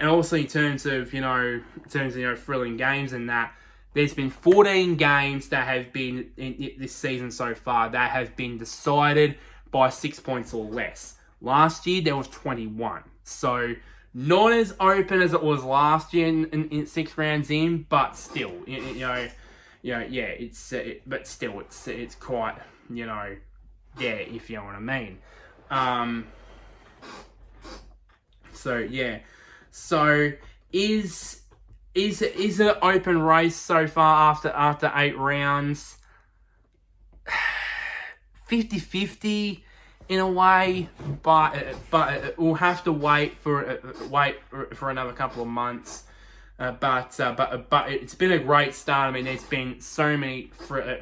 terms of thrilling games and that, there's been 14 games that have been in this season so far that have been decided by 6 points or less. Last year there was 21. So not as open as it was last year in 6 rounds in, but still, but still it's quite, there, if you know what I mean. So yeah, so is it an open race so far after 8 rounds? 50-50 in a way, but we'll have to wait for another couple of months. But it's been a great start. I mean, there's been so many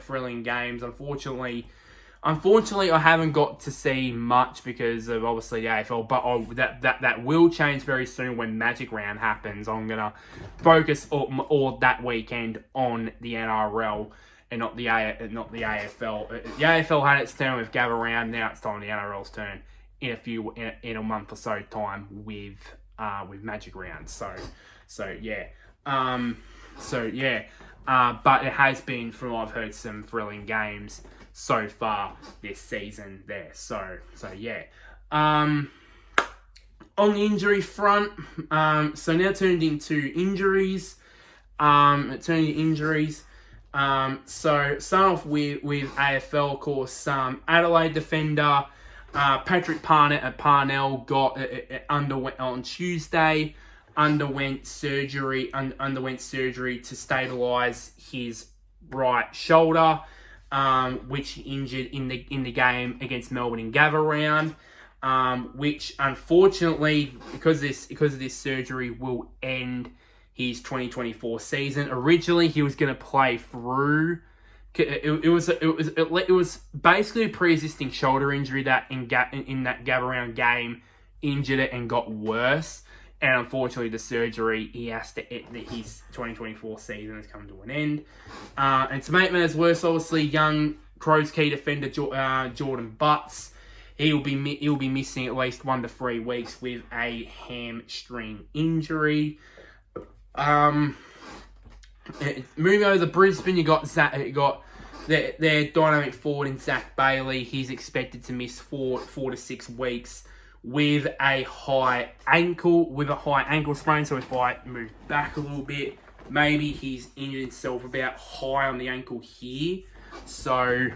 thrilling games. Unfortunately, I haven't got to see much because of obviously the AFL. But that will change very soon when Magic Round happens. I'm gonna focus all that weekend on the NRL and not the AFL. The AFL had its turn with Gather Round. Now it's time the NRL's turn in a month or so time with Magic Round. So yeah. But it has been, from what I've heard, some thrilling games so far this season there. So yeah. On the injury front, so now turned into injuries. So start off with AFL, of course. Adelaide defender Patrick Parnell underwent on Tuesday. Underwent surgery to stabilise his right shoulder, which he injured in the game against Melbourne in Gather Round, which unfortunately, because of this surgery, will end his 2024 season. Originally, he was going to play through. It was basically a pre-existing shoulder injury that in that Gather Round game injured it and got worse. And unfortunately, the surgery, his 2024 season has come to an end. And to make matters worse, obviously, young Crows key defender Jordan Butts, he'll be missing at least 1 to 3 weeks with a hamstring injury. Moving over to Brisbane, you got their dynamic forward in Zach Bailey. He's expected to miss 4 to 6 weeks with a high ankle sprain. So if I move back a little bit, maybe he's injured himself about high on the ankle here. So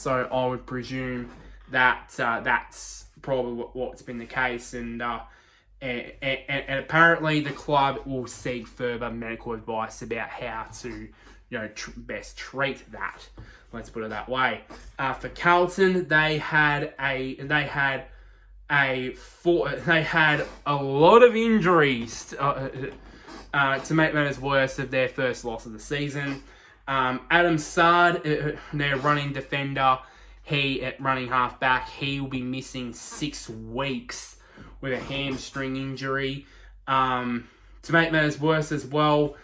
I would presume that that's probably what's been the case. And apparently the club will seek further medical advice about how to, best treat that. Let's put it that way. For Carlton, they had a lot of injuries to make matters worse of their first loss of the season. Adam Sard, their running defender, running half back, he will be missing 6 weeks with a hamstring injury. To make matters worse as well,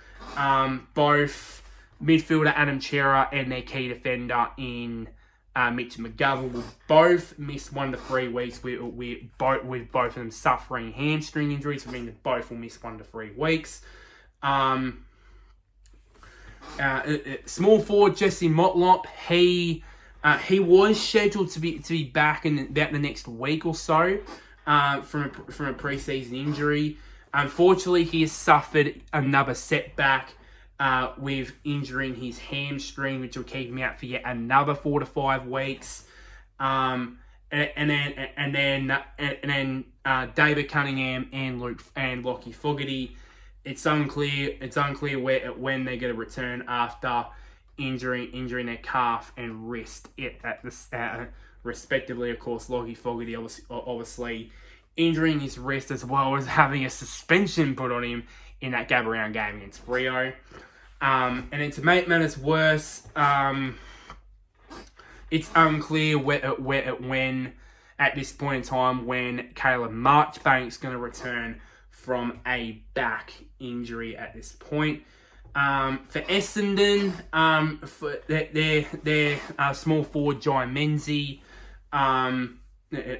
both midfielder Adam Chera and their key defender in Mitch McGovern will both miss 1 to 3 weeks with both of them suffering hamstring injuries. I mean, that both will miss 1 to 3 weeks. Small forward Jesse Motlop, he was scheduled to be back in about the next week or so from a pre-season injury. Unfortunately, he has suffered another setback with injuring his hamstring, which will keep him out for yet another 4 to 5 weeks. And then David Cunningham and Lockie Fogarty. It's unclear when they're going to return after injuring their calf and wrist respectively. Of course, Lockie Fogarty obviously injuring his wrist as well as having a suspension put on him in that Gabba Round game against Rio. And then to make matters worse, it's unclear when at this point in time when Caleb Marchbank's going to return from a back injury at this point. For Essendon, for their small forward Jai Menzie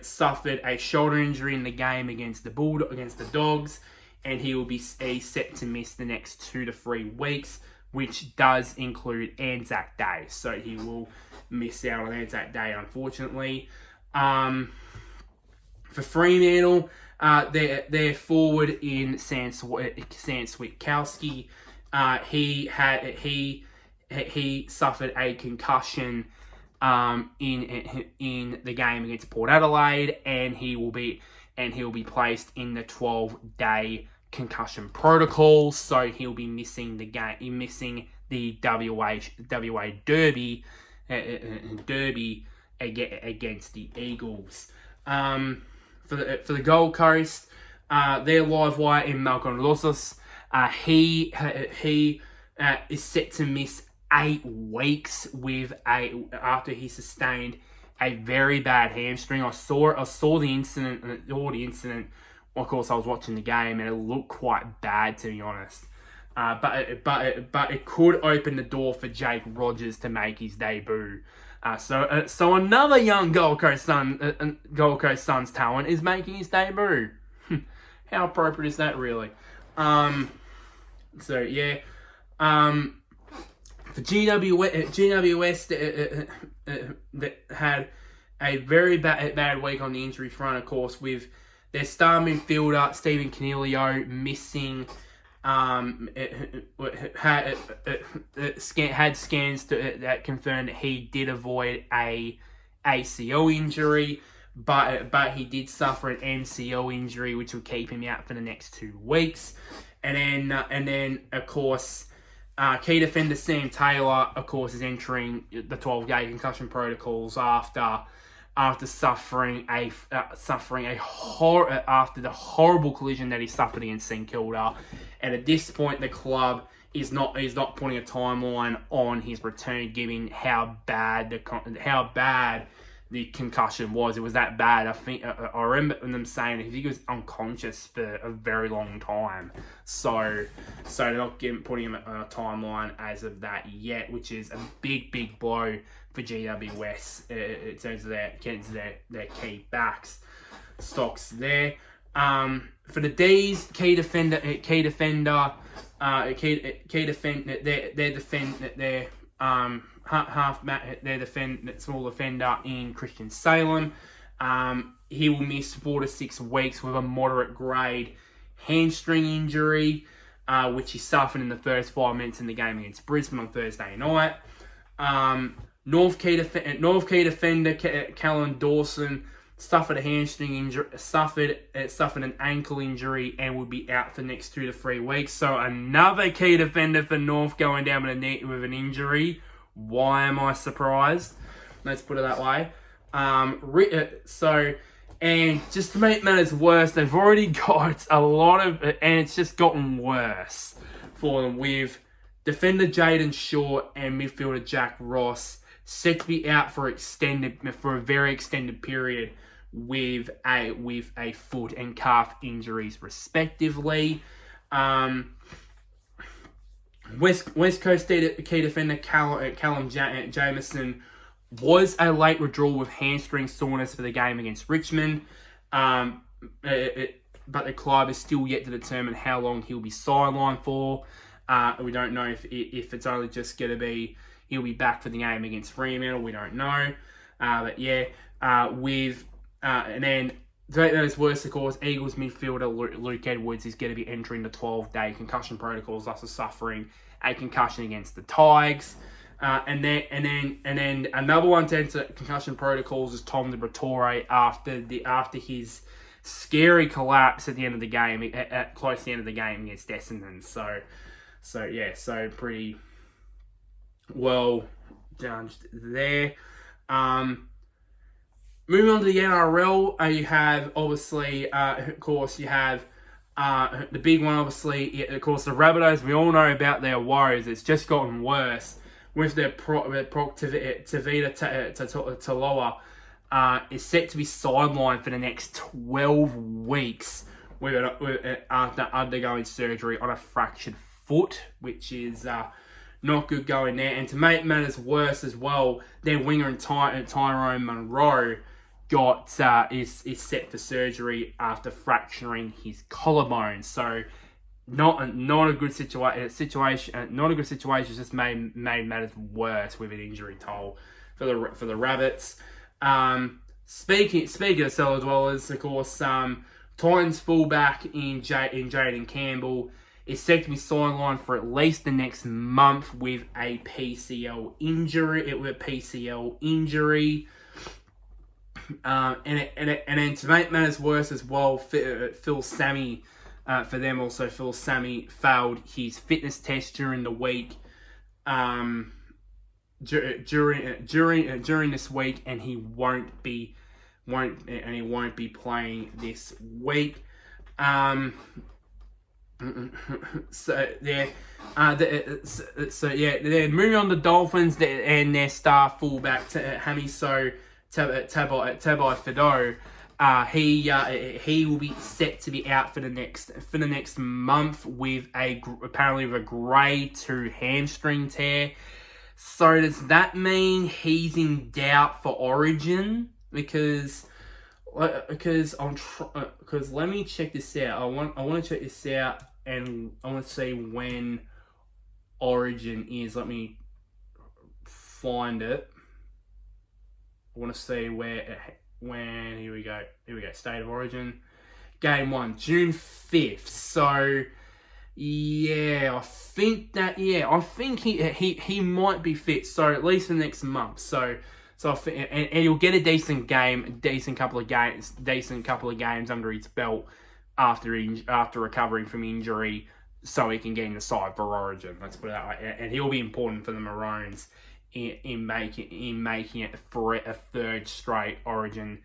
suffered a shoulder injury in the game against the Dogs, and he will be set to miss the next 2 to 3 weeks, which does include Anzac Day. So he will miss out on Anzac Day, unfortunately. For Fremantle, their forward in Sam Switkowski, he suffered a concussion in the game against Port Adelaide, and he'll be placed in the 12-day concussion protocol. So he'll be missing the game, missing the WA Derby against the Eagles. For the Gold Coast, their live wire in Malcolm Rosas, he is set to miss 8 weeks after he sustained a very bad hamstring. I saw the incident. Of course, I was watching the game, and it looked quite bad, to be honest. But it could open the door for Jake Rogers to make his debut. So another young Gold Coast Suns talent is making his debut. How appropriate is that, really? So yeah. For GWS, that had a very bad week on the injury front, of course, with their star midfielder Stephen Canelio missing. Had scans that confirmed that he did avoid a ACL injury, but he did suffer an MCL injury, which will keep him out for the next 2 weeks. And then of course, key defender Sam Taylor, of course, is entering the 12-day concussion protocols after suffering after the horrible collision that he suffered against St Kilda. And at this point, the club is not putting a timeline on his return, given how bad the concussion was. It was that bad. I remember them saying that he was unconscious for a very long time. So they're not putting him on a timeline as of that yet, which is a big blow for GWS in terms of their key backs stocks there. For the D's, key defender, their small defender in Christian Salem. He will miss 4 to 6 weeks with a moderate grade hamstring injury, which he suffered in the first 5 minutes in the game against Brisbane on Thursday night. North key defender Callan Dawson suffered a hamstring injury, suffered an ankle injury, and will be out for the next 2 to 3 weeks. So another key defender for North going down with an injury. Why am I surprised? Let's put it that way. And just to make matters worse, they've already got a lot of, and it's just gotten worse for them with defender Jaden Short and midfielder Jack Ross set to be out for a very extended period with a foot and calf injuries respectively. West Coast key defender Callum Jamieson was a late withdrawal with hamstring soreness for the game against Richmond, but the club is still yet to determine how long he'll be sidelined for. We don't know if it's only just going to be he'll be back for the game against Fremantle. We don't know, but yeah, and then to make those worse, of course, Eagles midfielder Luke Edwards is going to be entering the 12-day concussion protocols after suffering a concussion against the Tigers. And then another one to enter concussion protocols is Tom Liberatore after his scary collapse at the end of the game, close to the end of the game against Essendon. So pretty well done there. Moving on to the NRL, you have obviously, of course, you have the big one, obviously, of course, the Rabbitohs. We all know about their woes. It's just gotten worse with their proc Tavita Taloa is set to be sidelined for the next 12 weeks after undergoing surgery on a fractured foot, which is not good going there. And to make matters worse as well, their winger and Tyrone Munro is set for surgery after fracturing his collarbone. So not a good situation. Not a good situation. Just made matters worse with an injury toll for the Rabbits. Speaking of cellar dwellers, of course, Titans fullback in Jaden Campbell is set to be sidelined for at least the next month with a PCL injury. And then to make matters worse as well, Phil Sammy failed his fitness test during the week. During this week, and he won't be playing this week. Then moving on to Dolphins and their star fullback Hamiso Tabai Fido. He will be set to be out for the next month with apparently a grade 2 hamstring tear. So does that mean he's in doubt for Origin? Because let me check this out. I want to check this out, and I want to see when Origin is. Let me find it. I want to see when. Here we go. State of Origin, Game 1, June 5th. So yeah, I think he might be fit. So at least for the next month. So and he'll get a decent couple of games under his belt after recovering from injury, so he can get in the side for Origin. Let's put it that way, and he'll be important for the Maroons in making it for a third straight Origin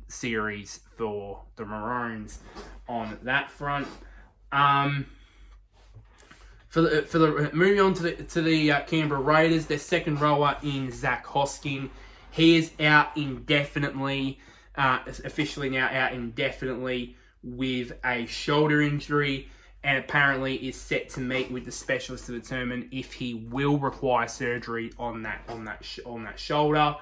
series for the Maroons on that front. Moving on to the Canberra Raiders, their second rower in Zach Hosking, he is out indefinitely, officially now out indefinitely with a shoulder injury, and apparently is set to meet with the specialist to determine if he will require surgery on that shoulder.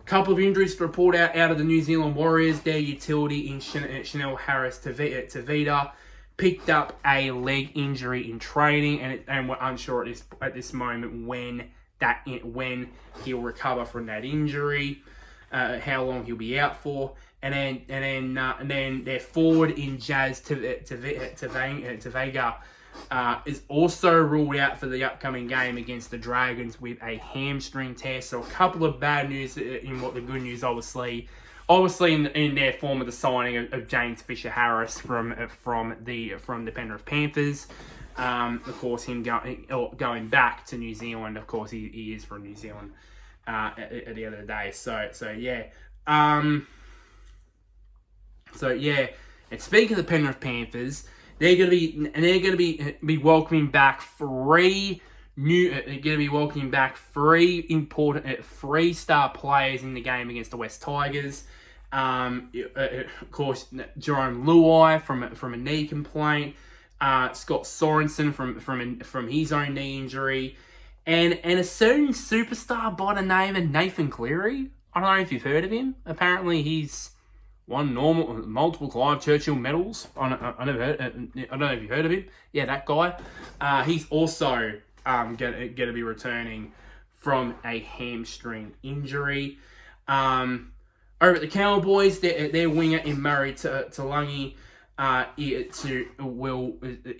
couple of injuries to report out of the New Zealand Warriors. Their utility in Chanel Harris Tavita picked up a leg injury in training, and we're unsure at this moment when he'll recover from that injury, how long he'll be out for. And then their forward in Jazz Tavega is also ruled out for the upcoming game against the Dragons with a hamstring tear. So a couple of bad news in what the good news, obviously in their form of the signing of James Fisher-Harris from the Penrith Panthers. Of course, him going back to New Zealand. Of course, he is from New Zealand at the end of the day. So yeah. And speaking of the Penrith Panthers, they're going to be welcoming back three important 3-star players in the game against the West Tigers. Of course, Jerome Luai from a knee complaint, Scott Sorensen from his own knee injury, and a certain superstar by the name of Nathan Cleary. I don't know if you've heard of him. Apparently, he's won multiple Clive Churchill medals. I don't know if you've heard of him. Yeah, that guy. He's also going to be returning from a hamstring injury. Over at the Cowboys, their winger in Murray Talangi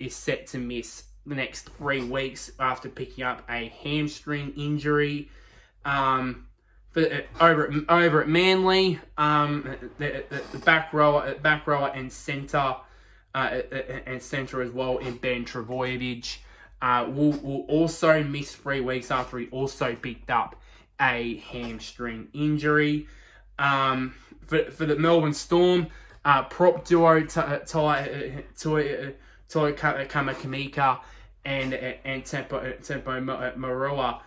is set to miss the next 3 weeks after picking up a hamstring injury. Over at Manly, the back rower and centre as well in Ben Trebojevic will also miss 3 weeks after he also picked up a hamstring injury. For the Melbourne Storm, prop duo Toi Kamika and Tempo Maroa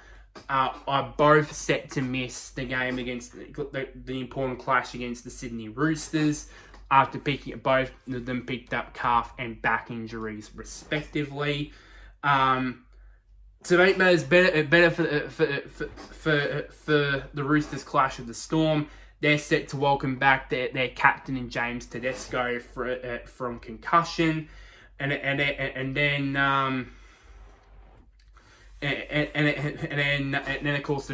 are both set to miss the game against the important clash against the Sydney Roosters after both of them picked up calf and back injuries respectively. To make matters better for the Roosters clash with the Storm, they're set to welcome back their captain in James Tedesco from concussion, and then of course the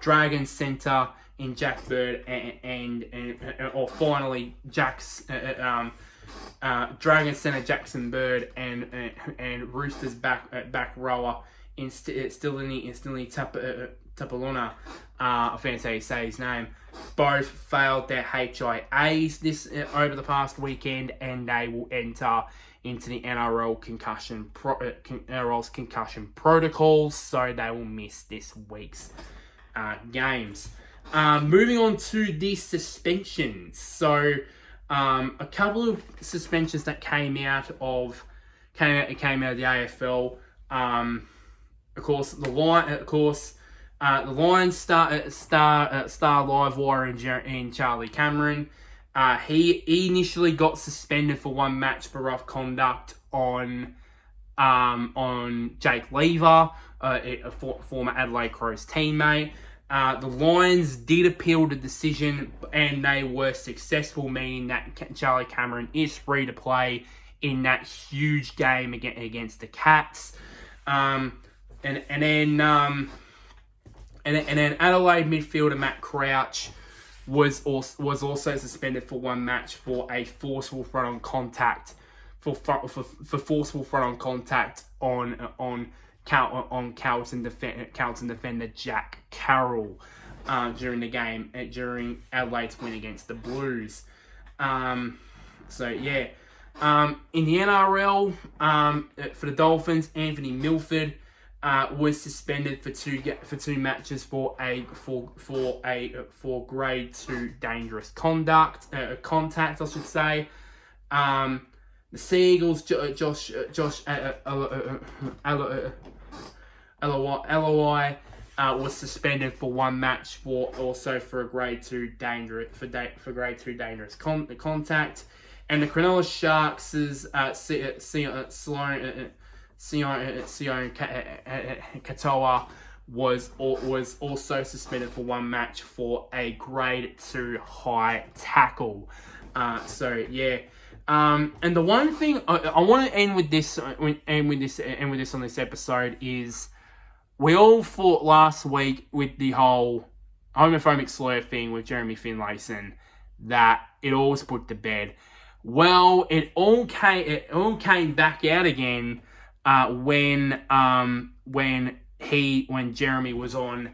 Dragon centre in Jack Bird or finally Dragon centre Jackson Bird and Roosters back rower in Stilini Tapalona. I fancy how you say his name. Both failed their HIAs over the past weekend, and they will enter into the NRL's concussion protocols, so they will miss this week's games. Moving on to the suspensions. So a couple of suspensions that came out of the AFL. Of course, the Lions star live wire in Charlie Cameron. He initially got suspended for 1 match for rough conduct on Jake Lever, a former Adelaide Crows teammate. The Lions did appeal the decision, and they were successful, meaning that Charlie Cameron is free to play in that huge game against the Cats. And then Adelaide midfielder Matt Crouch was also suspended for 1 match for a forceful front on contact on Carlton defender Jack Carroll during the game during Adelaide's win against the Blues. In the NRL, for the Dolphins, Anthony Milford was suspended for two matches for grade 2 dangerous contact, I should say. The Seagulls, Josh Eloi was suspended for 1 match for a grade 2 dangerous contact, and the Cronulla Sharks' Sion Katoa was also suspended for 1 match for a grade 2 high tackle. And the one thing I want to end with this on this episode is, we all thought last week with the whole homophobic slur thing with Jeremy Finlayson that it all was put to bed. Well, it all came back out again when Jeremy was on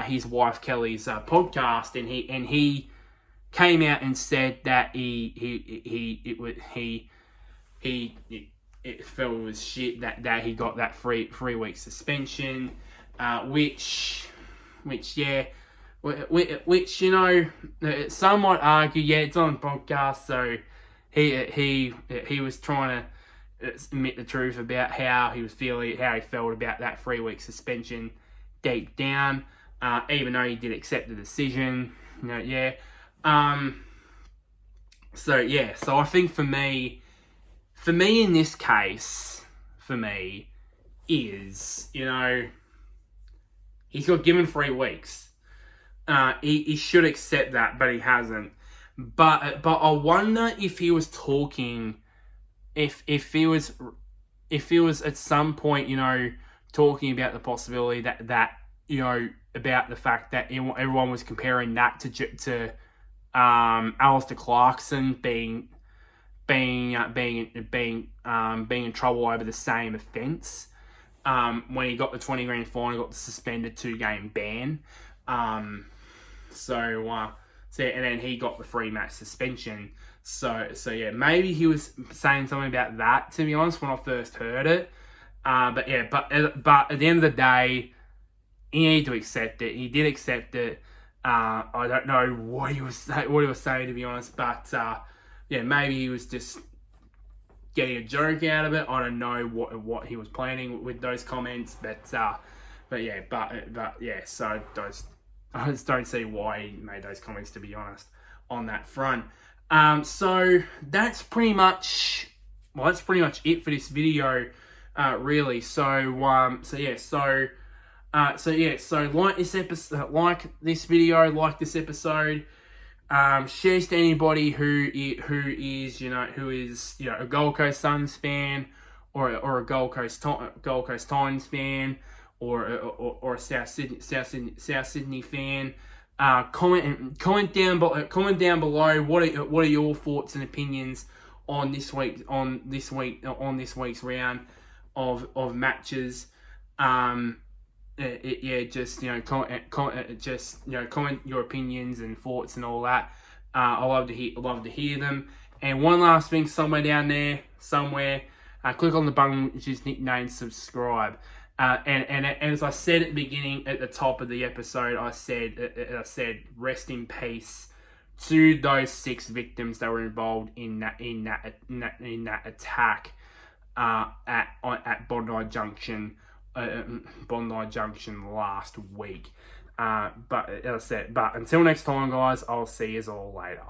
his wife Kelly's podcast, and he came out and said that it felt it was shit that he got that 3-week suspension, which some might argue, it's on a podcast, so he was trying to admit the truth about how he felt about that 3-week suspension deep down, even though he did accept the decision. So I think for me in this case, is, he's got given 3 weeks. He should accept that, but he hasn't. But I wonder if he was talking, if he was at some point, talking about the possibility that about the fact that everyone was comparing that to Alistair Clarkson being in trouble over the same offence. When he got the 20 grand fine, he got the suspended 2-game ban. And then he got the 3-match suspension. So maybe he was saying something about that, to be honest, when I first heard it. But at the end of the day, he needed to accept it. He did accept it. I don't know what he was saying, to be honest, but maybe he was just getting a joke out of it. I don't know what he was planning with those comments, so I just don't see why he made those comments, to be honest, on that front. So that's pretty much it for this video, really. So like this episode, like this video, like this episode. Shares to anybody who is a Gold Coast Suns fan, or a Gold Coast Titans fan, or a South Sydney fan. Comment down below what are your thoughts and opinions on this week's round of matches. Comment your opinions and thoughts and all that. I love to hear them. And one last thing, somewhere down there, click on the button which is nicknamed subscribe. And as I said at the beginning, at the top of the episode, I said rest in peace to those 6 victims that were involved in that attack at Bondi Junction last week. But as I said, until next time, guys, I'll see you all later.